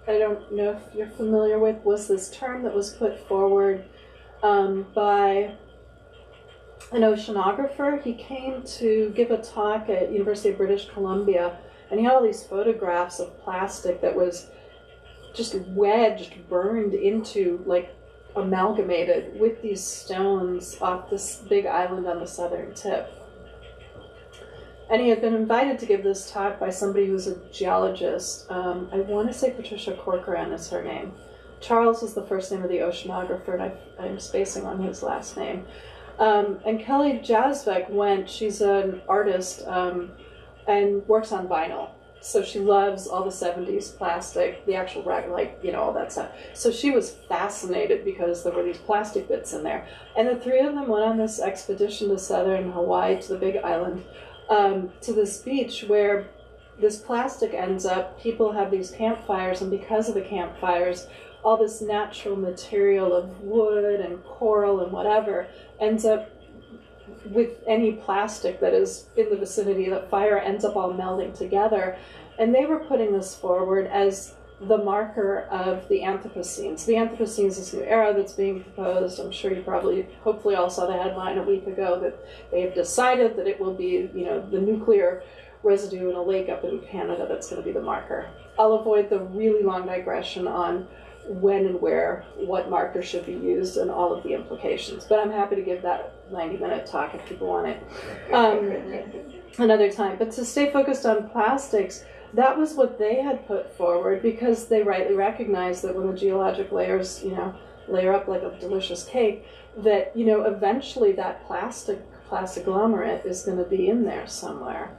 I don't know if you're familiar with, was this term that was put forward by an oceanographer. He came to give a talk at University of British Columbia, and he had all these photographs of plastic that was just wedged, burned into, like, amalgamated with these stones off this big island on the southern tip. And he had been invited to give this talk by somebody who's a geologist. I want to say Patricia Corcoran is her name. Charles is the first name of the oceanographer, and I'm spacing on his last name. And Kelly Jazvek went. She's an artist and works on vinyl. So she loves all the 70s plastic, the actual record, like, you know, all that stuff. So she was fascinated because there were these plastic bits in there. And the three of them went on this expedition to southern Hawaii, to the big island, to this beach where this plastic ends up, people have these campfires, and because of the campfires, all this natural material of wood and coral and whatever ends up with any plastic that is in the vicinity of the fire, ends up all melding together. And they were putting this forward as the marker of the Anthropocenes. The Anthropocene is this new era that's being proposed. I'm sure you hopefully all saw the headline a week ago that they have decided that it will be, you know, the nuclear residue in a lake up in Canada that's going to be the marker. I'll avoid the really long digression on when and where what marker should be used and all of the implications. But I'm happy to give that 90-minute talk if people want it another time. But to stay focused on plastics, that was what they had put forward, because they rightly recognized that when the geologic layers, you know, layer up like a delicious cake, that, you know, eventually that plastic agglomerate is going to be in there somewhere.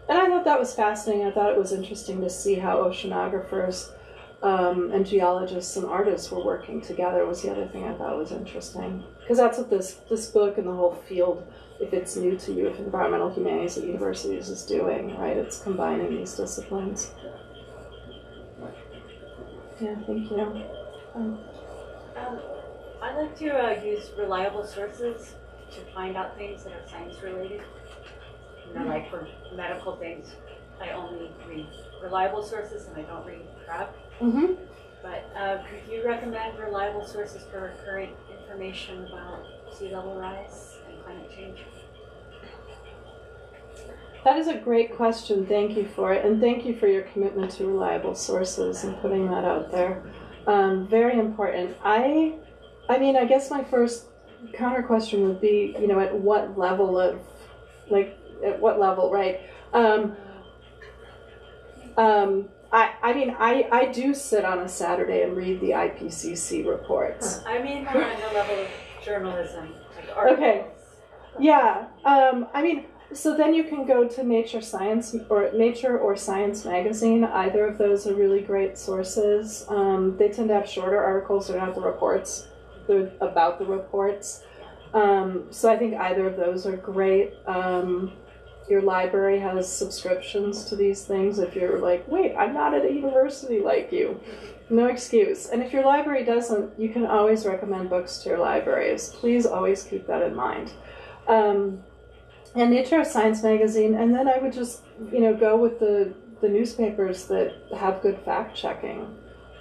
And I thought that was fascinating. I thought it was interesting to see how oceanographers and geologists and artists were working together. Was the other thing I thought was interesting, because that's what this book and the whole field, if it's new to you, if environmental humanities at universities is doing, right? It's combining these disciplines. Yeah, thank you. I like to use reliable sources to find out things that are science related. You know, like for medical things, I only read reliable sources and I don't read crap. Mm-hmm. But could you recommend reliable sources for current information about sea level rise and climate change? That is a great question. Thank you for it. And thank you for your commitment to reliable sources and putting that out there. Very important. I mean, I guess my first counter question would be, you know, at what level, right? I mean, I do sit on a Saturday and read the IPCC reports. I mean more on the level of journalism, like articles. Okay. Yeah. I mean, so then you can go to Nature or Science magazine. Either of those are really great sources. They tend to have shorter articles. They're not the reports. They're about the reports. So I think either of those are great. Your library has subscriptions to these things. If you're like, wait, I'm not at a university like you, no excuse. And if your library doesn't, you can always recommend books to your libraries. Please always keep that in mind. And Nature or Science magazine, and then I would just, you know, go with the newspapers that have good fact checking,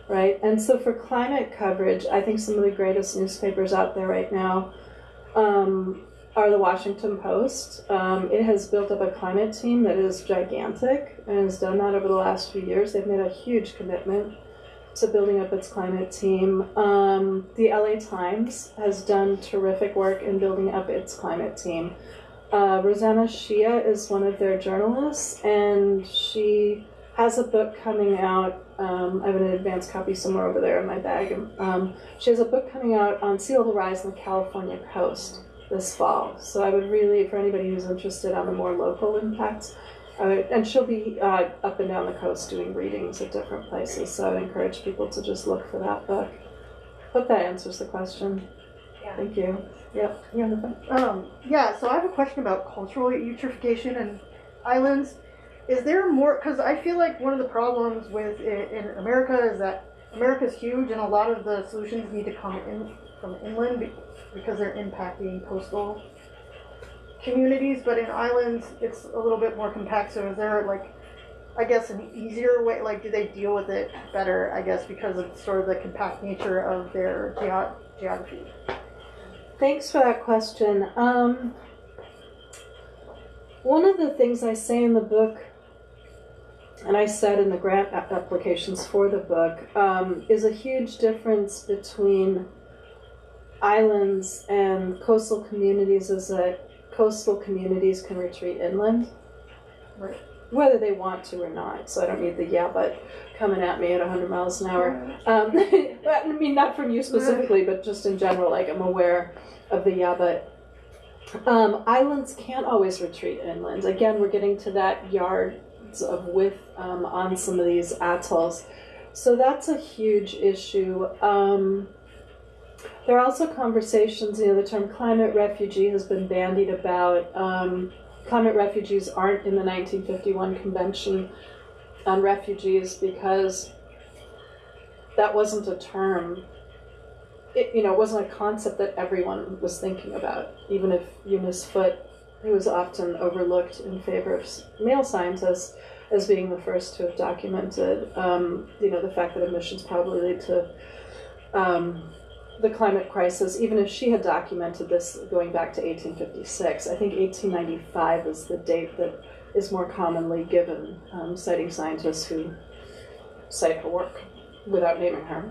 right? And so for climate coverage, I think some of the greatest newspapers out there right now are the Washington Post. It has built up a climate team that is gigantic and has done that over the last few years. They've made a huge commitment to building up its climate team. The LA Times has done terrific work in building up its climate team. Rosanna Shia is one of their journalists, and she has a book coming out. I have an advanced copy somewhere over there in my bag. She has a book coming out on sea level rise on the California coast this fall. So I would really, for anybody who's interested on the more local impacts, and she'll be up and down the coast doing readings at different places. So I would encourage people to just look for that book. Hope that answers the question. Yeah. Thank you. Yep. Yeah, so I have a question about cultural eutrophication and islands. Is there more, because I feel like one of the problems with in America is that America's huge and a lot of the solutions need to come in from inland because they're impacting coastal communities, but in islands it's a little bit more compact. So is there, like, I guess, an easier way, like, do they deal with it better, I guess, because of sort of the compact nature of their geography? Thanks for that question. One of the things I say in the book, and I said in the grant applications for the book, is a huge difference between islands and coastal communities is that coastal communities can retreat inland, Right. whether they want to or not. So I don't need the yeah, but coming at me at 100 miles an hour. I mean, not from you specifically, but just in general, like I'm aware of the yeah, but. Islands can't always retreat inland. Again, we're getting to that yards of width on some of these atolls. So that's a huge issue. There are also conversations, the term climate refugee has been bandied about. Climate refugees aren't in the 1951 Convention on Refugees because that wasn't a term. It wasn't a concept that everyone was thinking about. Even if Eunice Foote, who was often overlooked in favor of male scientists as being the first to have documented, the fact that emissions probably lead to the climate crisis, even if she had documented this going back to 1856. I think 1895 is the date that is more commonly given, citing scientists who cite her work without naming her.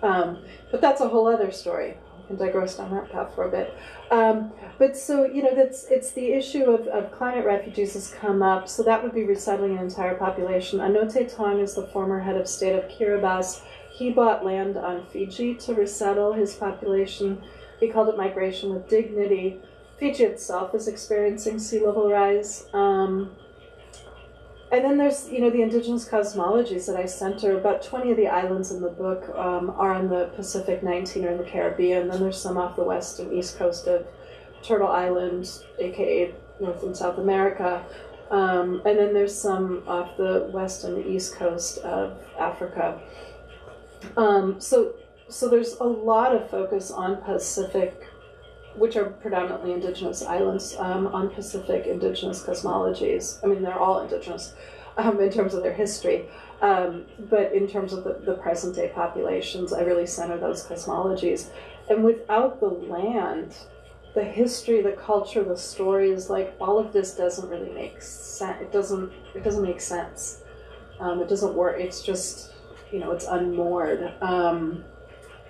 But that's a whole other story. I can digress down that path for a bit. But so, it's the issue of climate refugees has come up. So that would be resettling an entire population. Anote Tong is the former head of state of Kiribati. He bought land on Fiji to resettle his population. He called it migration with dignity. Fiji itself is experiencing sea level rise. And then there's, the indigenous cosmologies that I center. About 20 of the islands in the book are on the Pacific, 19 are in the Caribbean. Then there's some off the west and east coast of Turtle Island, aka North and South America. And then there's some off the west and the east coast of Africa. So there's a lot of focus on Pacific, which are predominantly indigenous islands, on Pacific indigenous cosmologies. I mean, they're all indigenous in terms of their history, but in terms of the present day populations, I really center those cosmologies. And without the land, the history, the culture, the stories, like all of this doesn't really make sense. It doesn't make sense. It doesn't work. It's just, it's unmoored.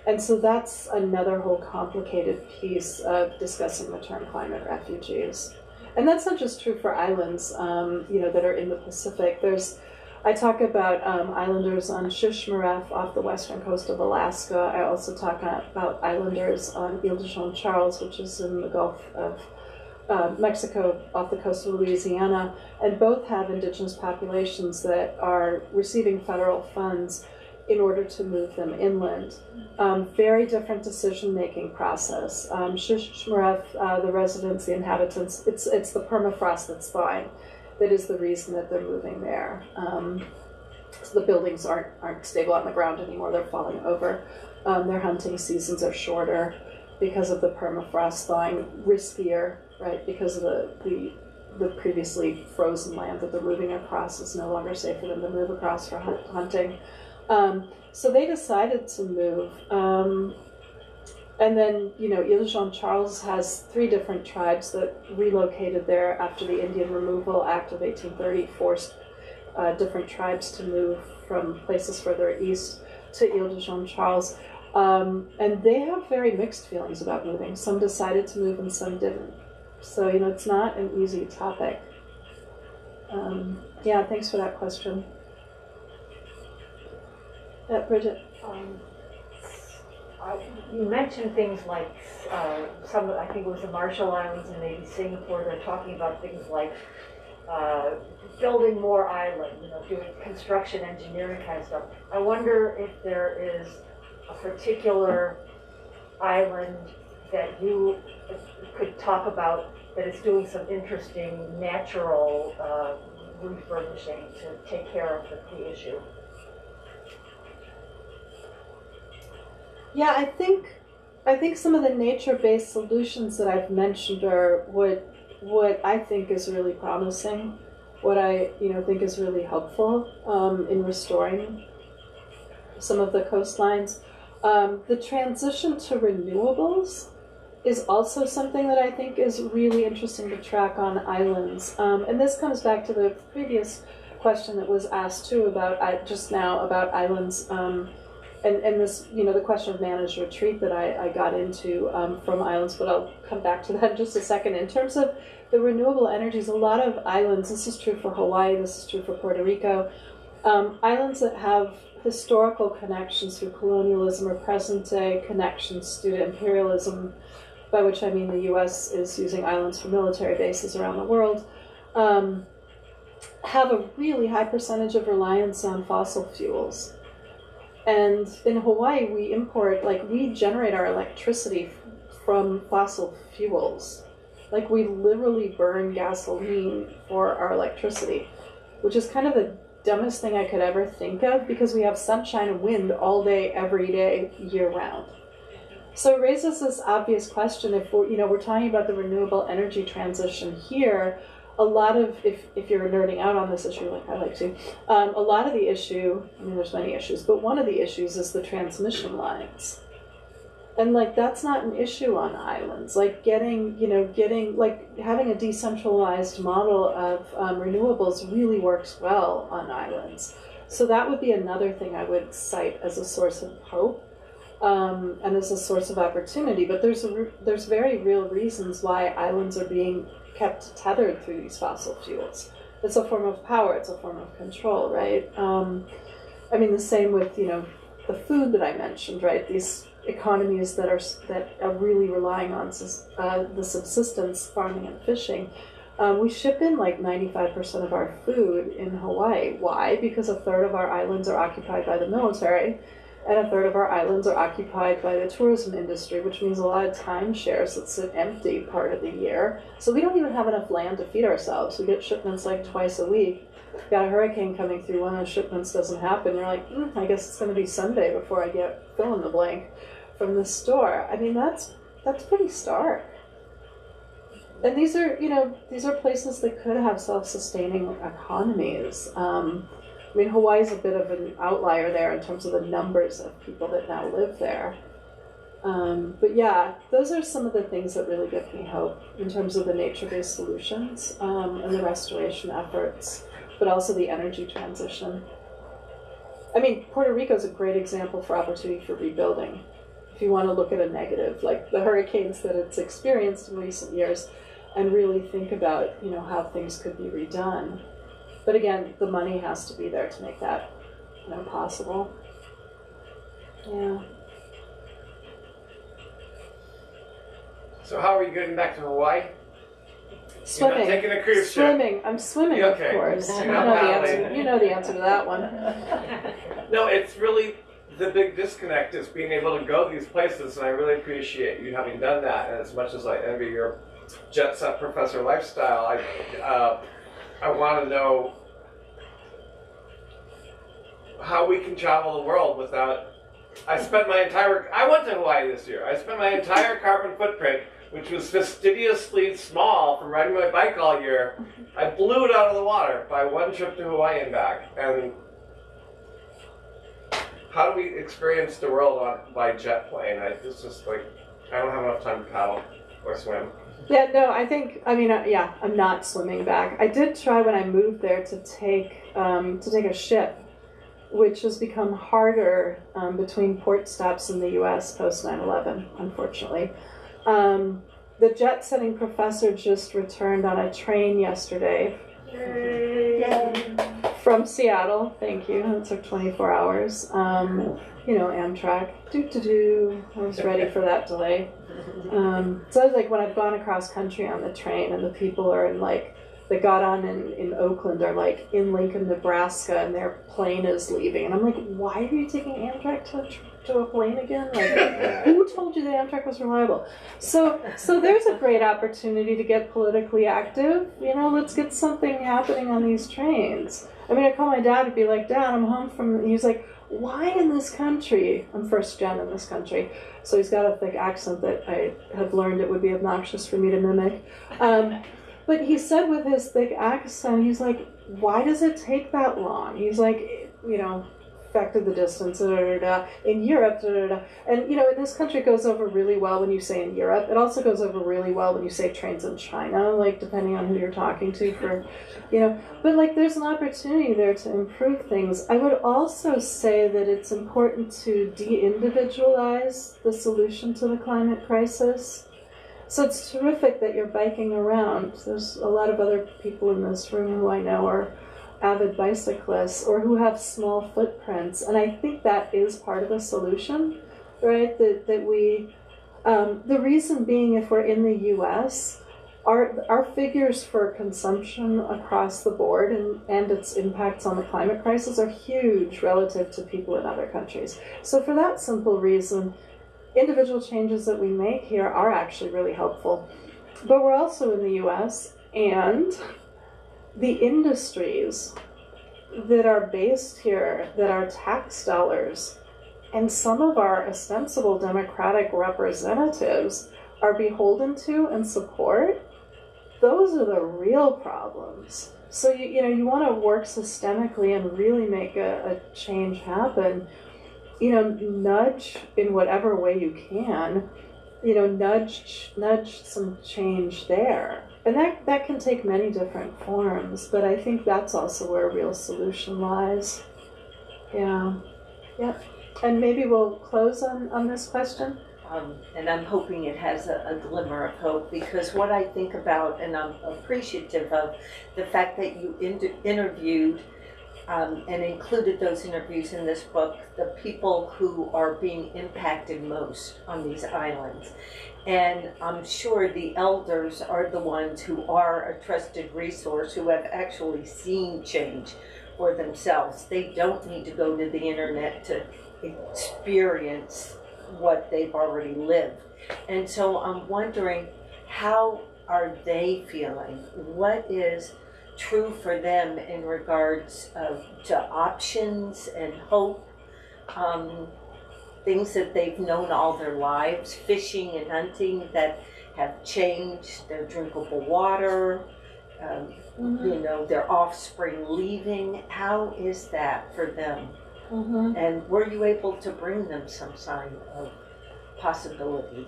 And so that's another whole complicated piece of discussing the term climate refugees. And that's not just true for islands, that are in the Pacific. I talk about islanders on Shishmaref off the western coast of Alaska. I also talk about islanders on Ile de Jean Charles, which is in the Gulf of Mexico off the coast of Louisiana. And both have indigenous populations that are receiving federal funds in order to move them inland. Very different decision-making process. Shishmaref, the residents, the inhabitants, it's the permafrost that's thawing that is the reason that they're moving there. So the buildings aren't stable on the ground anymore, they're falling over. Their hunting seasons are shorter because of the permafrost thawing, riskier, right, because of the previously frozen land that they're moving across is no longer safe for them to move across for hunting. So they decided to move. And then, Ile de Jean Charles has 3 different tribes that relocated there after the Indian Removal Act of 1830 forced different tribes to move from places further east to Ile de Jean Charles. And they have very mixed feelings about moving. Some decided to move and some didn't. So, it's not an easy topic. Yeah, thanks for that question. Bridget. You mentioned things like I think it was the Marshall Islands and maybe Singapore. They're talking about things like building more island, doing construction engineering kind of stuff. I wonder if there is a particular island that you could talk about that is doing some interesting natural refurbishing to take care of the issue. Yeah, I think some of the nature-based solutions that I've mentioned are what I think is really promising, what I think is really helpful in restoring some of the coastlines. The transition to renewables is also something that I think is really interesting to track on islands. And this comes back to the previous question that was asked too about just now about islands. And this, the question of managed retreat that I got into from islands, but I'll come back to that in just a second. In terms of the renewable energies, a lot of islands, this is true for Hawaii, this is true for Puerto Rico, islands that have historical connections through colonialism or present-day connections due to imperialism, by which I mean the U.S. is using islands for military bases around the world, have a really high percentage of reliance on fossil fuels. And in Hawaii, we generate our electricity from fossil fuels. Like, we literally burn gasoline for our electricity, which is kind of the dumbest thing I could ever think of, because we have sunshine and wind all day, every day, year-round. So it raises this obvious question: if we're talking about the renewable energy transition here, a lot of, if you're nerding out on this issue like I like to, a lot of the issue, there's many issues, but one of the issues is the transmission lines. And that's not an issue on islands. Having a decentralized model of renewables really works well on islands. So that would be another thing I would cite as a source of hope. And as a source of opportunity, but there's very real reasons why islands are being kept tethered through these fossil fuels. It's a form of power, it's a form of control, right? The same with the food that I mentioned, right? These economies that are really relying on the subsistence farming and fishing. We ship in 95% of our food in Hawaii. Why? Because a third of our islands are occupied by the military, and a third of our islands are occupied by the tourism industry, which means a lot of timeshares that sit empty part of the year. So we don't even have enough land to feed ourselves. We get shipments twice a week. Got a hurricane coming through, one of those shipments doesn't happen. You're like, I guess it's going to be Sunday before I get fill in the blank from the store. That's pretty stark. And these are places that could have self-sustaining economies. Hawaii's a bit of an outlier there in terms of the numbers of people that now live there. But yeah, those are some of the things that really give me hope in terms of the nature-based solutions and the restoration efforts, but also the energy transition. Puerto Rico is a great example for opportunity for rebuilding. If you want to look at a negative, like the hurricanes that it's experienced in recent years, and really think about, how things could be redone. But again, the money has to be there to make that, possible. Yeah. So how are you getting back to Hawaii? Swimming. You're not taking a cruise ship? Swimming. I'm swimming, Okay. of course. You're You not know the paddling. answer. You know the answer to that one. No, it's really the big disconnect is being able to go these places, and I really appreciate you having done that. And as much as I envy your jet set professor lifestyle, I want to know how we can travel the world without. I went to Hawaii this year. I spent my entire carbon footprint, which was fastidiously small from riding my bike all year. I blew it out of the water by one trip to Hawaii and back. And how do we experience the world by jet plane? I don't have enough time to paddle or swim. Yeah, no, I'm not swimming back. I did try when I moved there to take a ship, which has become harder between port stops in the U.S. post 9/11, unfortunately. The jet-setting professor just returned on a train yesterday from Seattle. Thank you. It took 24 hours. Amtrak. I was ready for that delay. So I was when I've gone across country on the train and the people are in that got on in Oakland are in Lincoln, Nebraska, and their plane is leaving. And I'm why are you taking Amtrak to a plane again? Who told you that Amtrak was reliable? So there's a great opportunity to get politically active. Let's get something happening on these trains. I call my dad and be Dad, I'm home from, he's why in this country? I'm first gen in this country. So he's got a thick accent that I have learned it would be obnoxious for me to mimic. But he said with his thick accent, he's why does it take that long? He's factor the distance, in Europe, and you know, in this country it goes over really well when you say in Europe. It also goes over really well when you say trains in China, like depending on who you're talking to for, you know, but like there's an opportunity there to improve things. I would also say that it's important to de-individualize the solution to the climate crisis. So it's terrific that you're biking around. There's a lot of other people in this room who I know are avid bicyclists or who have small footprints, and I think that is part of the solution, right? That we, the reason being, if we're in the U.S., our figures for consumption across the board and its impacts on the climate crisis are huge relative to people in other countries. So for that simple reason, individual changes that we make here are actually really helpful. But we're also in the U.S., and the industries that are based here, that are tax dollars, and some of our ostensible democratic representatives are beholden to and support, those are the real problems. So you know, you want to work systemically and really make a change happen. You know, nudge in whatever way you can, you know, nudge some change there. And that can take many different forms, but I think that's also where a real solution lies. Yeah. Yep. And maybe we'll close on this question. And I'm hoping it has a glimmer of hope, because what I think about, and I'm appreciative of the fact that you interviewed and included those interviews in this book, the people who are being impacted most on these islands. And I'm sure the elders are the ones who are a trusted resource, who have actually seen change for themselves. They don't need to go to the internet to experience what they've already lived. And so I'm wondering, how are they feeling? What is true for them in regards to options and hope, things that they've known all their lives, fishing and hunting that have changed, their drinkable water, you know, their offspring leaving. How is that for them? And were you able to bring them some sign of possibility?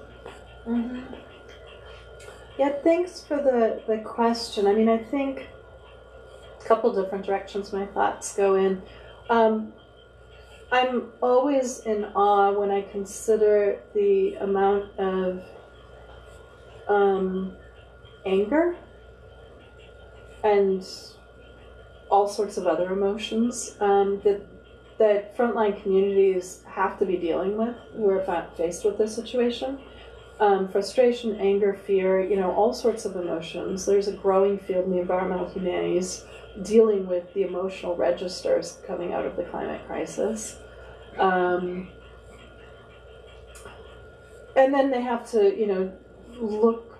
Yeah, thanks for the question. I mean, I think a couple different directions my thoughts go in. I'm always in awe when I consider the amount of anger and all sorts of other emotions that frontline communities have to be dealing with who are faced with this situation. Frustration, anger, fear, you know, all sorts of emotions. There's a growing field in the environmental humanities dealing with the emotional registers coming out of the climate crisis. And then they have to, you know, look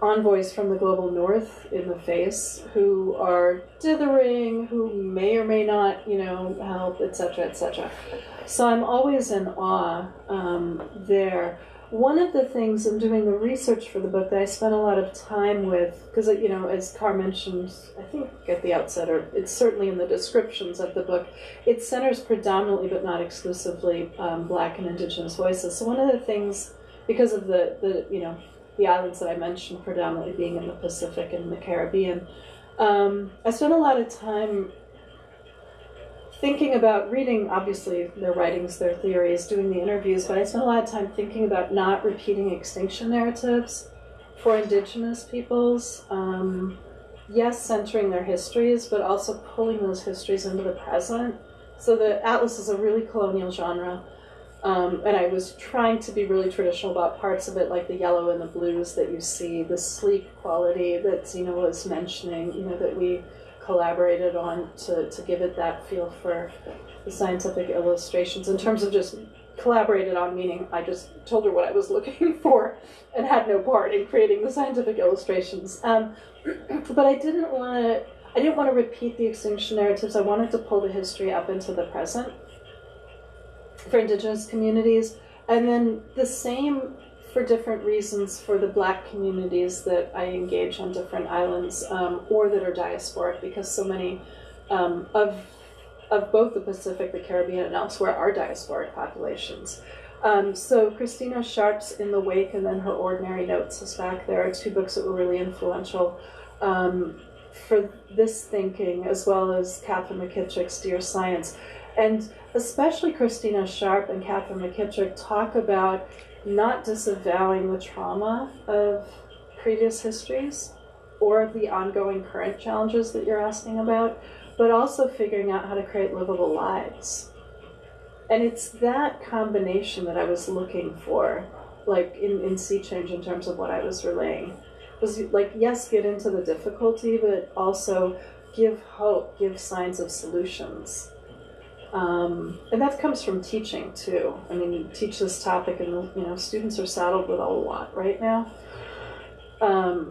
envoys from the global north in the face who are dithering, who may or may not, you know, help, etc., etc. So I'm always in awe there. One of the things in doing the research for the book that I spent a lot of time with, because, you know, as Carr mentioned, I think at the outset, or it's certainly in the descriptions of the book, it centers predominantly, but not exclusively, Black and Indigenous voices. So one of the things, because of the you know, the islands that I mentioned predominantly being in the Pacific and the Caribbean, I spent a lot of time thinking about reading, obviously, their writings, their theories, doing the interviews, but I spent a lot of time thinking about not repeating extinction narratives for Indigenous peoples. Yes, centering their histories, but also pulling those histories into the present. So the Atlas is a really colonial genre, and I was trying to be really traditional about parts of it, like the yellow and the blues that you see, the sleek quality that Zina was mentioning, you know, that we collaborated on to give it that feel for the scientific illustrations, in terms of just collaborated on, meaning I just told her what I was looking for and had no part in creating the scientific illustrations. But I didn't want to repeat the extinction narratives. I wanted to pull the history up into the present for Indigenous communities, and then the same for different reasons for the Black communities that I engage on different islands, or that are diasporic, because so many of of both the Pacific, the Caribbean, and elsewhere are diasporic populations. So Christina Sharp's In the Wake and then her Ordinary Notes is back there, are two books that were really influential for this thinking, as well as Catherine McKittrick's Dear Science. And especially Christina Sharp and Catherine McKittrick talk about not disavowing the trauma of previous histories or of the ongoing current challenges that you're asking about, but also figuring out how to create livable lives. And it's that combination that I was looking for, like in Sea Change, in terms of what I was relaying. Was like, yes, get into the difficulty, but also give hope, give signs of solutions. And that comes from teaching too. I mean, you teach this topic, and students are saddled with a lot right now.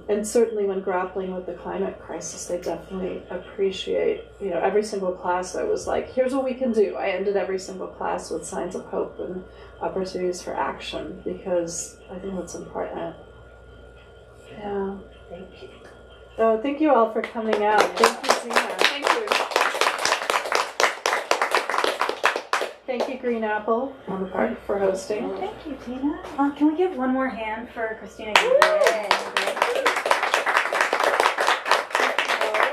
And certainly when grappling with the climate crisis, they definitely appreciate, every single class I was like, here's what we can do. I ended every single class with signs of hope and opportunities for action, because I think that's important. Yeah. Thank you. So thank you all for coming out. Thank you, Zina. Thank you. Thank you, Green Apple, on the part for hosting. Thank you, Tina. Can we give one more hand for Christina Gerhardt?